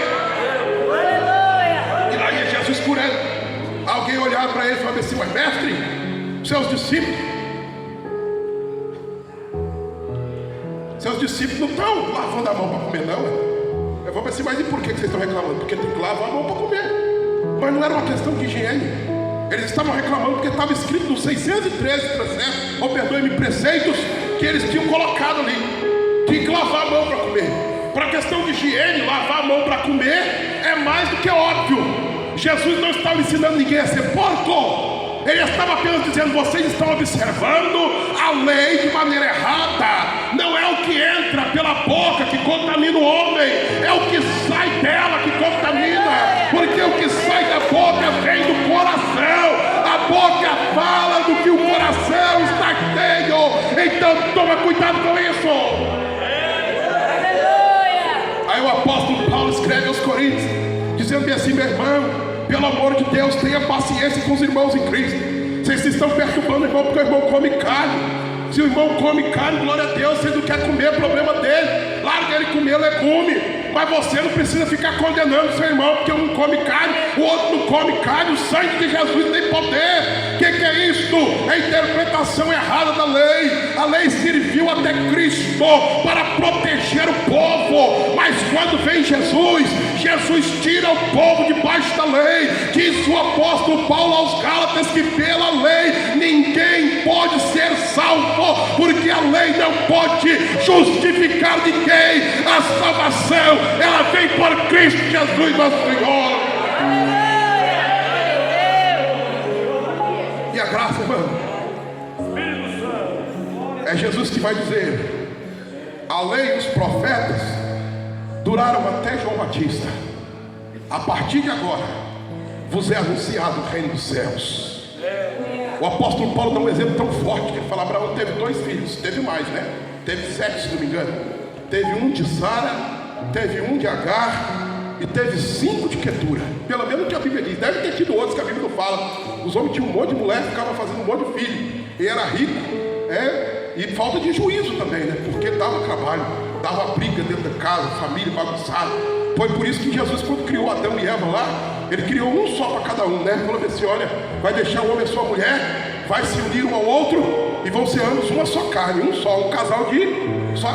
[SPEAKER 1] E aí Jesus curando. Alguém olhar para ele e falar assim: mas mestre, seus discípulos não estão lavando a mão para comer, não. Eu vou assim: mas e por que vocês estão reclamando? Porque tem que lavar a mão para comer. Mas não era uma questão de higiene. Eles estavam reclamando porque estava escrito nos 613 preceitos, ou perdoe-me, preceitos que eles tinham colocado ali. Tinha que lavar a mão para comer. Para a questão de higiene, lavar a mão para comer é mais do que óbvio. Jesus não estava ensinando ninguém a ser porco. Ele estava apenas dizendo: vocês estão observando a lei de maneira errada. Não é o que entra pela boca que contamina o homem, é o que sai dela que contamina. Porque o que sai da boca vem do coração. A boca fala do que o coração está cheio. Então toma cuidado com isso. Aí o apóstolo Paulo escreve aos Coríntios, dizendo assim: meu irmão, pelo amor de Deus, tenha paciência com os irmãos em Cristo. Vocês estão perturbando o irmão porque o irmão come carne. Se o irmão come carne, glória a Deus. Se ele não quer comer, é problema dele. Larga ele comer legume. Mas você não precisa ficar condenando seu irmão porque um come carne, o outro não come carne. O sangue de Jesus tem poder. O que é isto? É a interpretação errada da lei. A lei serviu até Cristo para proteger o povo. Mas quando vem Jesus, Jesus tira o povo debaixo da lei. Diz o apóstolo Paulo aos Gálatas que pela lei ninguém pode ser salvo, porque a lei não pode justificar ninguém. A salvação, ela vem por Cristo Jesus nosso Senhor. E a graça, irmão, é Jesus que vai dizer: a lei e os profetas duraram até João Batista. A partir de agora vos é anunciado o reino dos céus. O apóstolo Paulo dá um exemplo tão forte que ele fala: Abraão teve 2 filhos, teve mais, né? Teve 7, se não me engano. Teve um de Sara, teve um de Agar e teve 5 de Quetura. Pelo menos o que a Bíblia diz. Deve ter tido outros que a Bíblia não fala. Os homens tinham um monte de mulher, ficavam fazendo um monte de filho. E era rico, e falta de juízo também, né? Porque dava trabalho, dava briga dentro da casa, família bagunçada. Foi por isso que Jesus, quando criou Adão e Eva lá, ele criou um só para cada um, né? Falou assim: olha, vai deixar o homem e a sua mulher, vai se unir um ao outro e vão ser ambos uma só carne, um só, um casal de só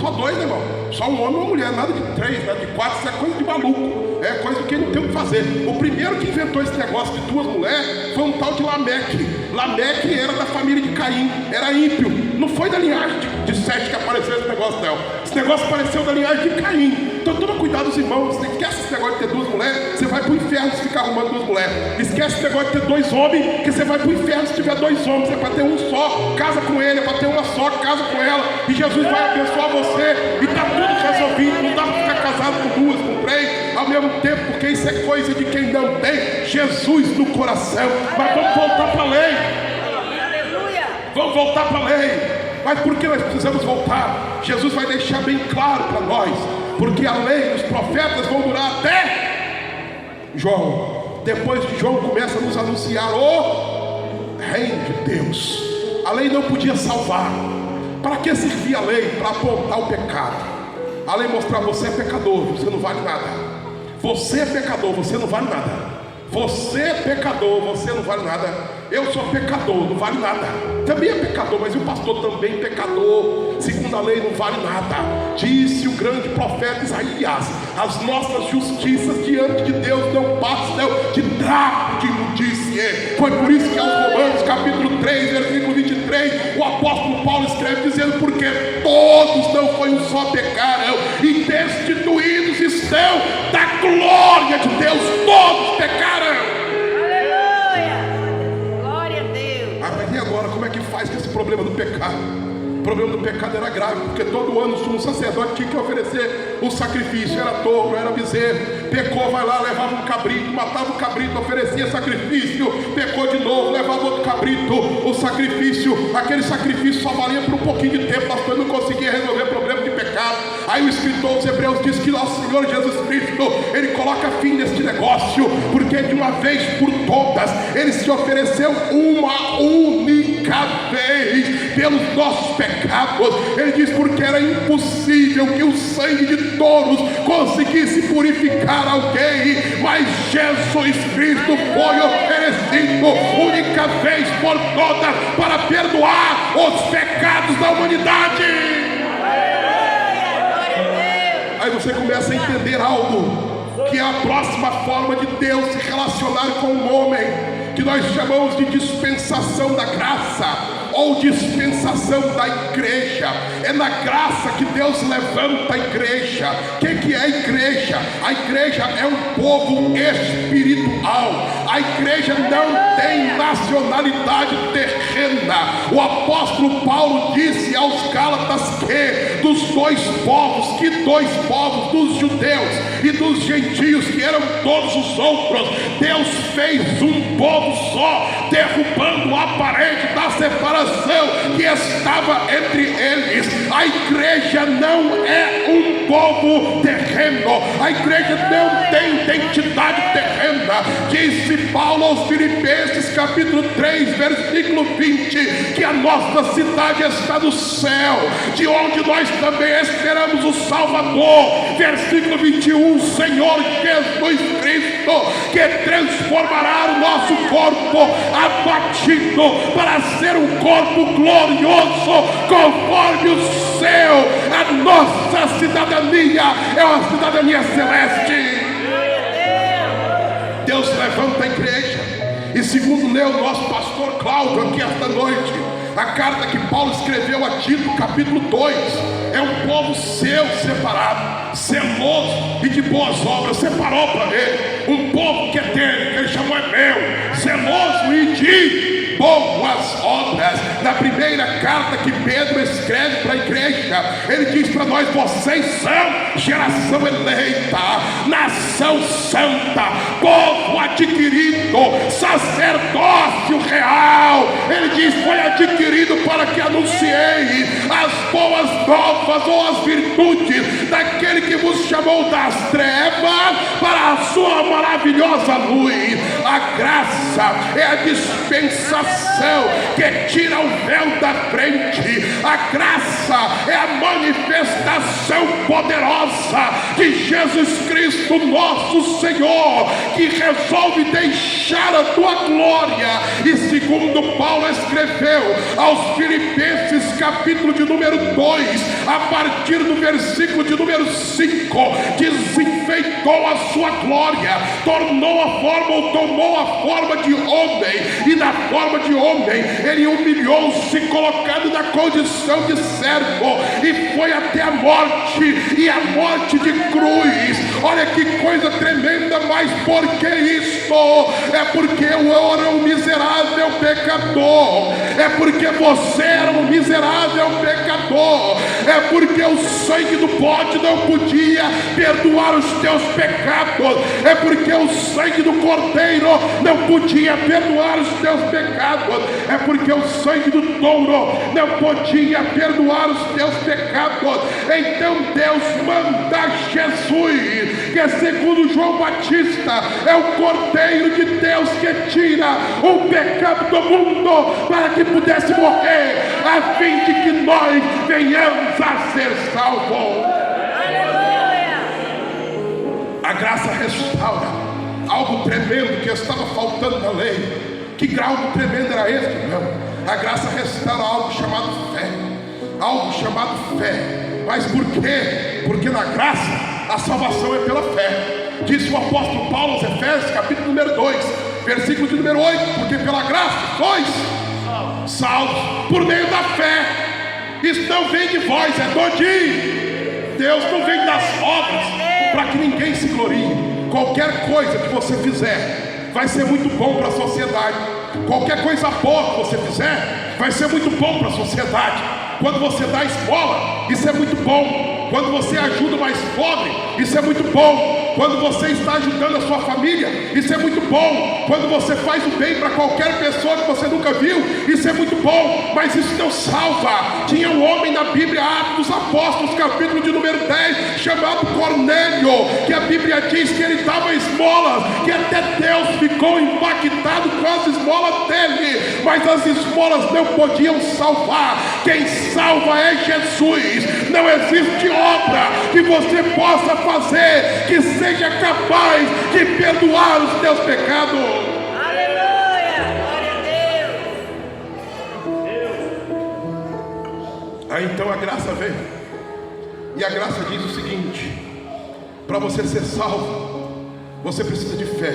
[SPEAKER 1] 2, né, irmão? Só um homem e uma mulher, nada de 3, nada de 4, isso é coisa de maluco, é coisa que não tem o que fazer. O primeiro que inventou esse negócio de 2 mulheres foi um tal de Lameque. Lameque era da família de Caim, era ímpio, não foi da linhagem de Sete que apareceu esse negócio, não. Esse negócio apareceu da linhagem de Caim. Então toma cuidado, os irmãos. Você esquece esse negócio de ter 2 mulheres, você vai para o inferno se ficar arrumando 2 mulheres. Esquece esse negócio de ter 2 homens, que você vai para o inferno se tiver 2 homens. É para ter um só, casa com ele. É para ter uma só, casa com ela. E Jesus vai abençoar você. E está tudo resolvido. Não dá para ficar casado com 2, com 3 ao mesmo tempo, porque isso é coisa de quem não tem Jesus no coração. Mas vamos voltar para a lei. Vamos voltar para a lei. Mas por que nós precisamos voltar? Jesus vai deixar bem claro para nós: porque a lei e os profetas vão durar até João. Depois de João começa a nos anunciar o reino de Deus. A lei não podia salvar. Para que servia a lei? Para apontar o pecado. A lei mostrar: você é pecador, você não vale nada. Você é pecador, você não vale nada. Você é pecador, você não vale nada. Eu sou pecador, não vale nada. Também é pecador, mas o pastor também é pecador. Segundo a lei não vale nada. Disse o grande profeta Isaías: as nossas justiças diante de Deus não passam de trapo de imundície. Foi por isso que aos Romanos capítulo 3, versículo 23, o apóstolo Paulo escreve dizendo: porque todos não foi um só pecaram e destituídos estão da glória de Deus. Todos pecaram. Agora, como é que faz com esse problema do pecado? O problema do pecado era grave, porque todo ano o sumo sacerdote tinha que oferecer o sacrifício. Era touro, era bezerro. Pecou, vai lá, levava um cabrito, matava o cabrito, oferecia sacrifício. Pecou de novo, levava outro cabrito, o sacrifício. Aquele sacrifício só valia por um pouquinho de tempo, pastor, não conseguia resolver o problema de pecado. Aí o escritor aos Hebreus diz que nosso Senhor Jesus Cristo, ele coloca fim neste negócio, porque de uma vez por todas ele se ofereceu uma única vez pelos nossos pecados. Ele diz: porque era impossível que o sangue de touros conseguisse purificar alguém, mas Jesus Cristo foi oferecido única vez por todas para perdoar os pecados da humanidade. Aí você começa a entender algo, que é a próxima forma de Deus se relacionar com o homem, que nós chamamos de dispensação da graça ou dispensação da igreja. É na graça que Deus levanta a igreja. O que é a igreja? A igreja é um povo espiritual. A igreja não tem nacionalidade terrena. O apóstolo Paulo disse aos Gálatas que dos 2 povos, que 2 povos, dos judeus e dos gentios, que eram todos os outros, Deus fez um povo só, derrubando a parede da separação que estava entre eles. A igreja não é um povo terreno. A igreja não tem identidade terrena. Disse Paulo aos Filipenses capítulo 3, versículo 20, que a nossa cidade está no céu, de onde nós também esperamos o Salvador. Versículo 21, Senhor Jesus Cristo, que transformará o nosso corpo abatido para ser um corpo glorioso conforme o céu. A nossa cidadania é uma cidadania celeste. Deus levanta a igreja. E segundo leu o nosso pastor Cláudio aqui esta noite, a carta que Paulo escreveu a Tito, capítulo 2, é um povo seu, separado, zeloso e de boas obras. Separou para ele um povo que é dele, que ele chamou é meu, zeloso e de boas obras. Na primeira carta que Pedro escreve para a igreja, ele diz para nós: vocês são geração eleita, nação santa, povo adquirido, sacerdócio real. Ele diz: foi adquirido para que anunciei as boas novas, ou as virtudes daquele que vos chamou das trevas para a sua maravilhosa luz. A graça é a dispensação que tira o véu da frente. A graça é a manifestação poderosa de Jesus Cristo nosso Senhor, que resolve deixar a tua glória. E segundo Paulo escreveu aos Filipenses, capítulo de número 2, a partir do versículo de número 5, desenfeitou a sua glória, tomou a forma de homem, e na forma de homem ele humilhou-se, colocando na condição de servo, e foi até a morte, e a morte de cruz. Olha que coisa tremenda. Mas por que isto? É porque eu era um miserável pecador, é porque você era um miserável pecador, é porque o sangue do bode não podia perdoar os teus pecados, é porque o sangue do cordeiro não podia perdoar os teus pecados, é porque o sangue do touro não podia perdoar os teus pecados. Então Deus manda Jesus, que segundo João Batista é o Cordeiro de Deus que tira o pecado do mundo, para que pudesse morrer, a fim de que nós venhamos a ser salvos. A graça restaura algo tremendo que estava faltando na lei. Que grau tremendo era esse, irmão? A graça restaura algo chamado fé. Algo chamado fé. Mas por quê? Porque na graça a salvação é pela fé. Disse o apóstolo Paulo aos Efésios, capítulo número 2, versículo de número 8: porque pela graça sois salvos por meio da fé. Isso não vem de vós, é dom de Deus, não vem das obras, para que ninguém se glorie. Qualquer coisa que você fizer vai ser muito bom para a sociedade. Qualquer coisa boa que você fizer vai ser muito bom para a sociedade. Quando você dá esmola, isso é muito bom. Quando você ajuda o mais pobre, isso é muito bom. Quando você está ajudando a sua família, isso é muito bom. Quando você faz o bem para qualquer pessoa que você nunca viu, isso é muito bom. Mas isso não salva. Tinha um homem na Bíblia, Atos dos Apóstolos, capítulo de número 10, chamado Cornélio, que a Bíblia diz que ele dava esmolas, que até Deus ficou impactado com as esmolas dele. Mas as esmolas não podiam salvar. Quem salva é Jesus. Não existe obra que você possa fazer que seja capaz de perdoar os teus pecados.
[SPEAKER 2] Aleluia, glória a Deus.
[SPEAKER 1] Aí então a graça vem, e a graça diz o seguinte: para você ser salvo, você precisa de fé.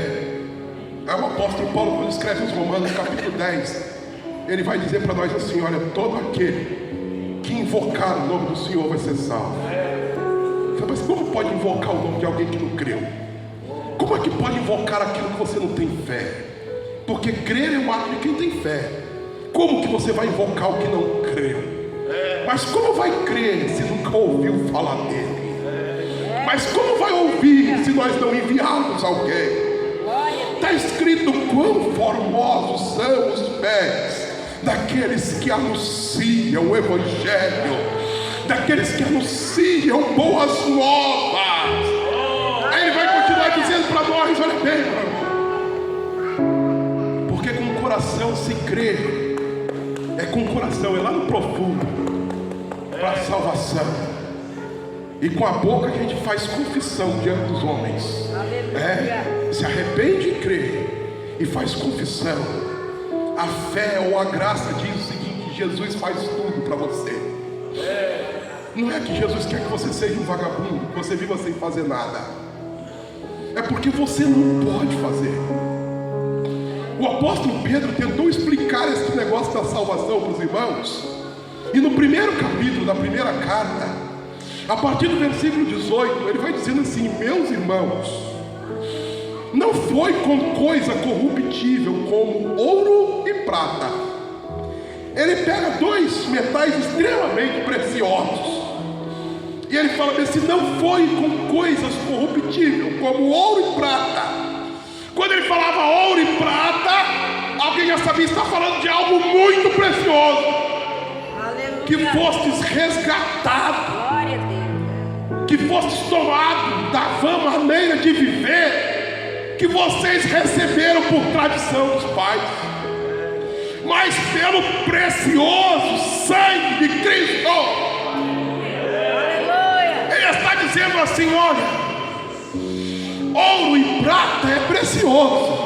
[SPEAKER 1] Aí o apóstolo Paulo, quando escreve os Romanos, capítulo 10, ele vai dizer para nós assim: olha, todo aquele que invocar o nome do Senhor vai ser salvo. Mas como pode invocar o nome de alguém que não creu? Como é que pode invocar aquilo que você não tem fé? Porque crer é um ato de quem tem fé. Como que você vai invocar o que não creu? Mas como vai crer se nunca ouviu falar dele? Mas como vai ouvir se nós não enviarmos alguém? Está escrito: quão formosos são os pés daqueles que anunciam o Evangelho, daqueles que anunciam boas novas. Aí ele vai continuar dizendo para nós: olha bem, porque com o coração se crê, é com o coração, é lá no profundo, para a salvação, e com a boca a gente faz confissão diante dos homens. Se arrepende e crê e faz confissão. A fé ou a graça diz o seguinte: Jesus faz tudo para você. Não é que Jesus quer que você seja um vagabundo, que você viva sem fazer nada. é porque você não pode fazer. O apóstolo Pedro tentou explicar esse negócio da salvação para os irmãos, e no primeiro capítulo da primeira carta, a partir do versículo 18, ele vai dizendo assim: meus irmãos, não foi com coisa corruptível como ouro e prata. Ele pega dois metais extremamente preciosos e ele fala assim: não foi com coisas corruptíveis como ouro e prata. Quando ele falava ouro e prata, alguém já sabia, está falando de algo muito precioso. Aleluia. Que fostes resgatados, glória a Deus, que fostes tomados da vã maneira de viver que vocês receberam por tradição dos pais, mas pelo precioso sangue de Cristo. Aleluia. Ele está dizendo assim: olha, ouro e prata é precioso,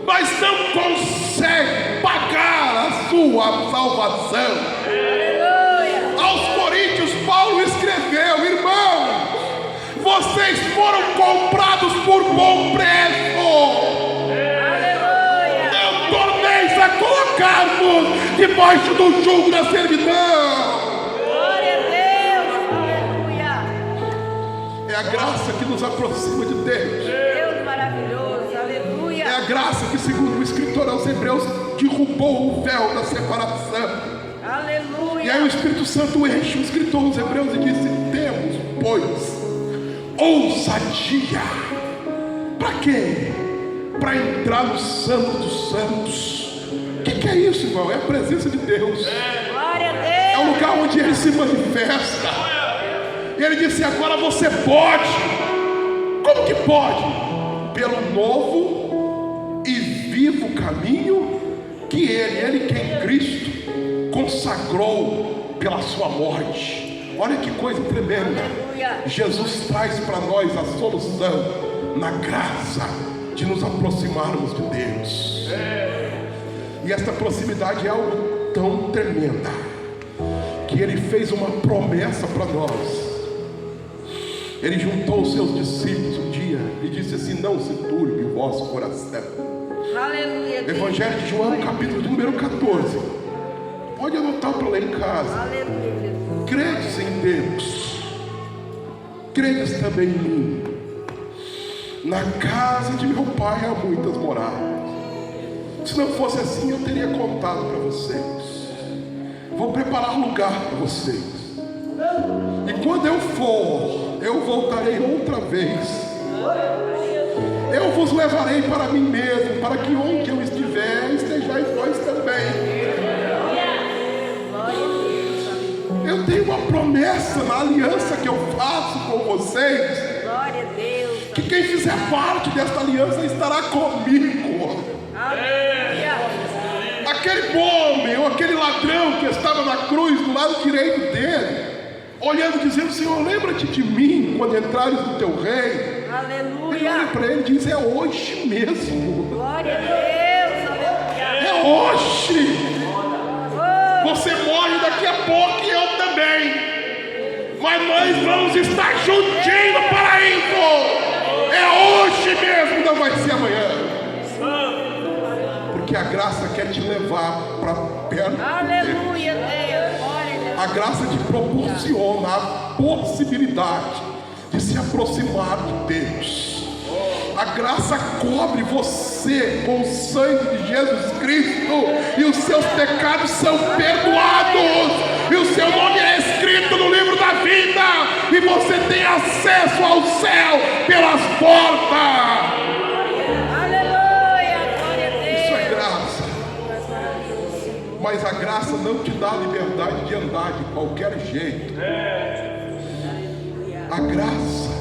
[SPEAKER 1] mas não consegue pagar a sua salvação. Aleluia. Aos Coríntios, Paulo escreveu: irmãos, vocês foram comprados por bom preço. Aleluia. Não torneis a colocar-vos debaixo do jugo da servidão. Glória a Deus. Aleluia. É a graça que nos aproxima de Deus. Deus maravilhoso. Aleluia. É a graça que, segundo o escritor aos Hebreus, derrubou o véu da separação. Aleluia. E aí o Espírito Santo enche o escritor aos Hebreus e disse: temos, pois, ousadia. Para quê? Para entrar no Santo dos Santos. O que é isso, irmão? É a presença de Deus. Glória a Deus. É o lugar onde Ele se manifesta. E Ele disse: agora você pode. Como que pode? Pelo novo e vivo caminho que Ele que em Cristo consagrou pela sua morte. Olha que coisa tremenda. Jesus traz para nós a solução na graça de nos aproximarmos de Deus. E esta proximidade é algo tão tremenda que Ele fez uma promessa para nós. Ele juntou os seus discípulos um dia e disse assim: não se turbe o vosso coração. Aleluia. Evangelho de João, capítulo de número 14. Pode anotar para ler em casa. Aleluia. Credes em Deus, credes também em mim. Na casa de meu pai há muitas moradas. Se não fosse assim, eu teria contado para vocês. Vou preparar lugar para vocês. E quando eu for, eu voltarei outra vez. Eu vos levarei para mim mesmo, para que onde eu estiver, estejais vós também. Eu tenho uma promessa na aliança que eu faço com vocês. Glória a Deus. Que quem fizer parte desta aliança estará comigo. Aleluia. Aquele homem ou aquele ladrão que estava na cruz do lado direito dele, olhando, dizendo: Senhor, lembra-te de mim quando entrares no teu reino. Aleluia. Ele olha para ele e diz: é hoje mesmo. Glória a Deus. Aleluia. É hoje. Você morre daqui a pouco e eu também. Mas nós vamos estar juntinho no paraíso. É hoje mesmo, não vai ser amanhã. Porque a graça quer te levar para perto. Aleluia, Deus. A graça te proporciona a possibilidade de se aproximar de Deus. A graça cobre você com o sangue de Jesus Cristo, e os seus pecados são perdoados, e o seu nome é escrito no livro da vida, e você tem acesso ao céu pelas portas. Aleluia, glória a Deus. Isso é graça. Mas a graça não te dá a liberdade de andar de qualquer jeito. A graça,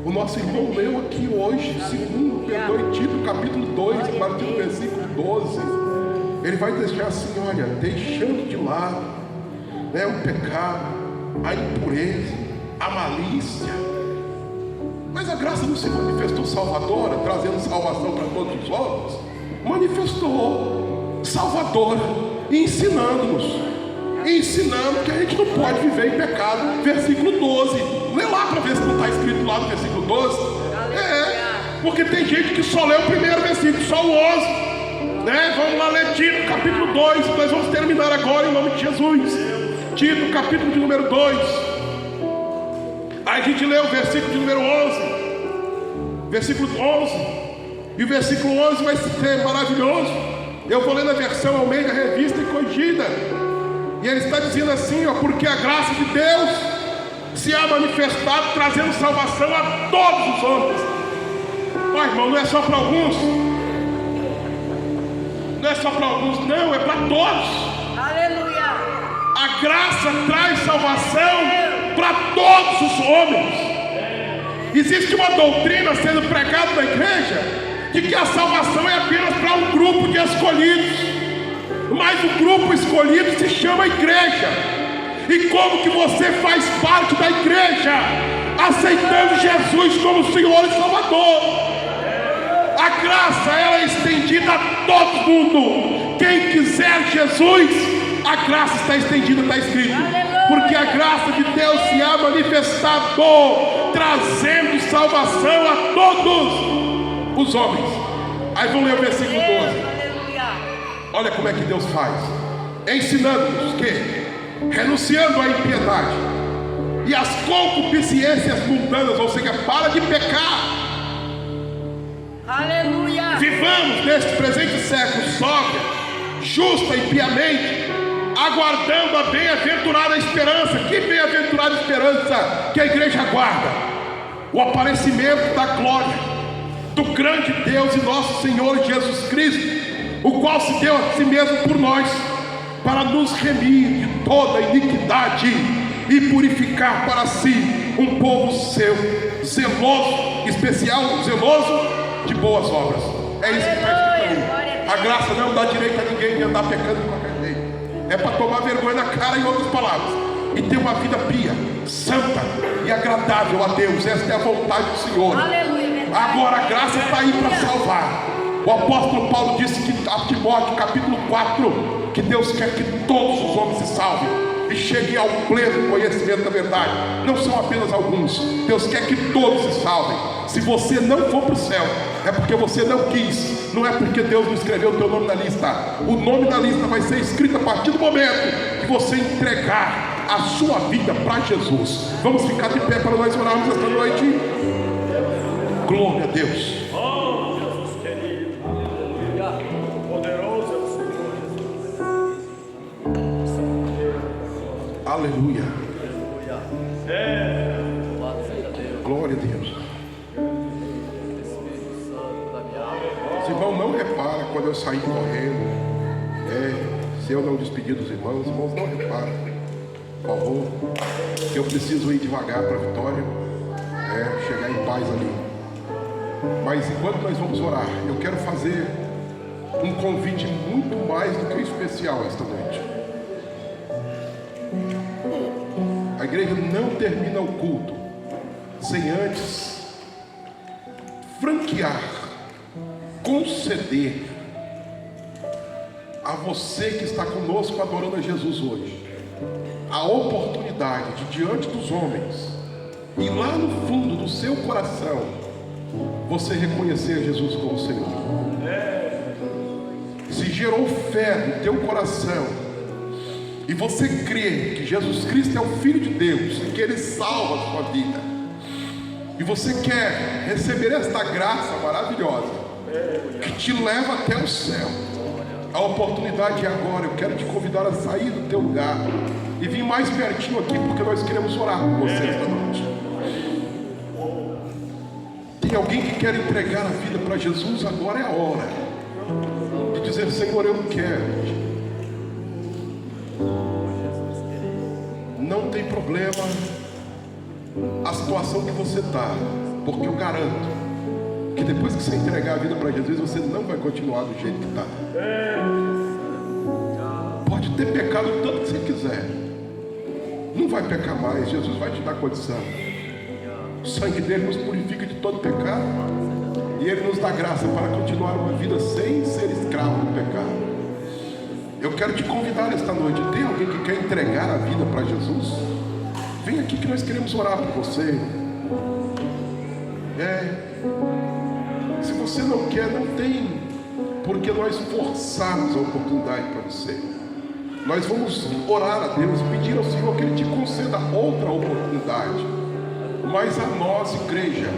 [SPEAKER 1] o nosso irmão leu aqui hoje, segundo Tito, capítulo 2, a partir do versículo 12. Ele vai deixar assim: olha, deixando de lado o pecado, a impureza, a malícia. Mas a graça não se manifestou salvadora, trazendo salvação para todos os homens. Manifestou salvadora, ensinando-nos. Ensinando que a gente não pode viver em pecado. Versículo 12. Lê lá para ver se não está escrito lá no versículo 12. Porque tem gente que só lê o primeiro versículo, só o 11, né? Vamos lá ler Tito, capítulo 2. Nós vamos terminar agora em nome de Jesus. Tito, capítulo de número 2. Aí a gente lê o versículo de número 11. Versículo 11. E o versículo 11 vai ser maravilhoso. Eu vou ler na versão Almeida Revista e Corrigida. E ele está dizendo assim, ó: porque a graça de Deus se há manifestado, trazendo salvação a todos os homens. Ó, irmão, não é só para alguns. Não é só para alguns, não, é para todos.
[SPEAKER 2] Aleluia.
[SPEAKER 1] A graça traz salvação para todos os homens. Existe uma doutrina sendo pregada na igreja de que a salvação é apenas para um grupo de escolhidos. Mas o grupo escolhido se chama igreja. E como que você faz parte da igreja? Aceitando Jesus como Senhor e Salvador. A graça, ela é estendida a todo mundo. Quem quiser Jesus, a graça está estendida, está escrito. Porque a graça de Deus se há manifestado, trazendo salvação a todos os homens. Aí vamos ler o versículo 12. Olha como é que Deus faz: ensinando-nos que, renunciando à impiedade e às concupiscências mundanas, ou seja, para de pecar.
[SPEAKER 2] Aleluia.
[SPEAKER 1] Vivamos neste presente século sóbria, justa e piamente, aguardando a bem-aventurada esperança. Que bem-aventurada esperança que a igreja aguarda? O aparecimento da glória do grande Deus e nosso Senhor Jesus Cristo, o qual se deu a si mesmo por nós, para nos remir de toda iniquidade e purificar para si um povo seu, zeloso, especial, zeloso de boas obras. É isso que está escrito aí. A graça não dá direito a ninguém de andar pecando de qualquer jeito. É para tomar vergonha na cara, em outras palavras, e ter uma vida pia, santa e agradável a Deus. Esta é a vontade do Senhor. Agora a graça está aí para salvar. O apóstolo Paulo disse que a Timóteo, capítulo 4, que Deus quer que todos os homens se salvem e cheguem ao pleno conhecimento da verdade. Não são apenas alguns. Deus quer que todos se salvem. Se você não for para o céu, é porque você não quis. Não é porque Deus não escreveu o teu nome na lista. O nome na lista vai ser escrito a partir do momento que você entregar a sua vida para Jesus. Vamos ficar de pé para nós orarmos esta noite. Glória a Deus. Aleluia. Glória a Deus. Os irmãos não reparam quando eu saí correndo. Se eu não despedir dos irmãos, os irmãos não reparam. Por favor, que eu preciso ir devagar para a vitória. Chegar em paz ali. Mas enquanto nós vamos orar, eu quero fazer um convite muito mais do que especial esta noite. A igreja não termina o culto sem antes franquear, conceder a você que está conosco adorando a Jesus hoje, a oportunidade de, diante dos homens e lá no fundo do seu coração, você reconhecer Jesus como Senhor. Se gerou fé no teu coração e você crê que Jesus Cristo é o Filho de Deus e que Ele salva a sua vida, e você quer receber esta graça maravilhosa que te leva até o céu, a oportunidade é agora. Eu quero te convidar a sair do teu lugar e vir mais pertinho aqui, porque nós queremos orar com você esta noite. Tem alguém que quer entregar a vida para Jesus? Agora é a hora de dizer: Senhor, eu quero. Não tem problema a situação que você está, porque eu garanto que depois que você entregar a vida para Jesus, você não vai continuar do jeito que está. Pode ter pecado o tanto que você quiser, não vai pecar mais. Jesus vai te dar condição. O sangue dele nos purifica de todo pecado e ele nos dá graça para continuar uma vida sem ser escravo do pecado. Eu quero te convidar esta noite. Tem alguém que quer entregar a vida para Jesus? Vem aqui que nós queremos orar por você. você não quer, não tem porque nós forçarmos a oportunidade para você. Nós vamos orar a Deus, pedir ao Senhor que Ele te conceda outra oportunidade. Mas a nós, igreja,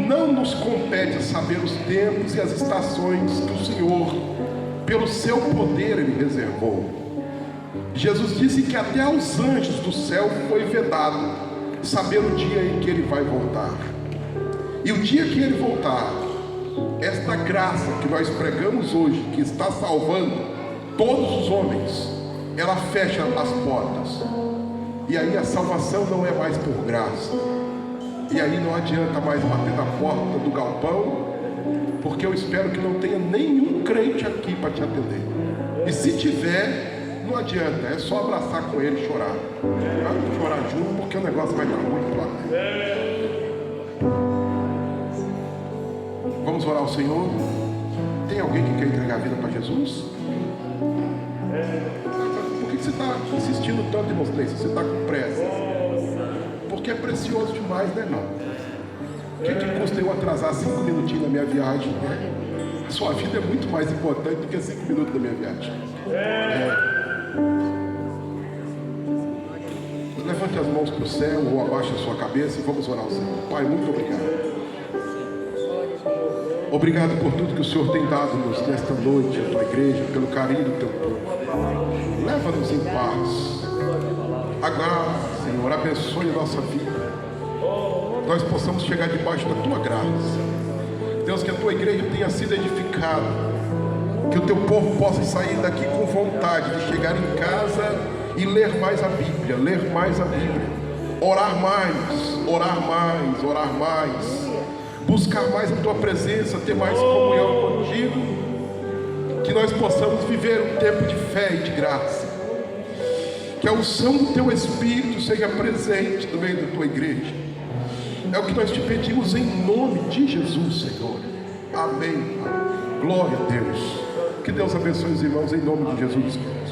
[SPEAKER 1] não nos compete saber os tempos e as estações que o Senhor, pelo seu poder, Ele reservou. Jesus disse que até aos anjos do céu foi vedado saber o dia em que Ele vai voltar. E o dia que Ele voltar, esta graça que nós pregamos hoje, que está salvando todos os homens, ela fecha as portas. E aí a salvação não é mais por graça. E aí não adianta mais bater na porta do galpão, porque eu espero que não tenha nenhum crente aqui para te atender. E se tiver, não adianta, é só abraçar com ele e chorar. Vamos chorar junto, porque o negócio vai estar muito lá dentro. Vamos orar ao Senhor. Tem alguém que quer entregar a vida para Jesus? Por que você está insistindo tanto em mostrar isso? Você está com pressa? Porque é precioso demais, né, irmão? O que custa eu atrasar 5 minutinhos na minha viagem? Sua vida é muito mais importante do que 5 minutos da minha viagem. Levante as mãos para o céu ou abaixe a sua cabeça e vamos orar ao Senhor. Pai, muito obrigado. Obrigado por tudo que o Senhor tem dado-nos nesta noite, a tua igreja, pelo carinho do teu povo. Leva-nos em paz. Agora, Senhor, abençoe a nossa vida. Nós possamos chegar debaixo da tua graça. Deus, que a tua igreja tenha sido edificada. Que o teu povo possa sair daqui com vontade de chegar em casa e ler mais a Bíblia, ler mais a Bíblia. Orar mais, orar mais, orar mais. Buscar mais a tua presença, ter mais comunhão contigo. Que nós possamos viver um tempo de fé e de graça. Que a unção do teu Espírito seja presente no meio da tua igreja. É o que nós te pedimos em nome de Jesus, Senhor. Amém. Glória a Deus. Que Deus abençoe os irmãos em nome de Jesus Cristo.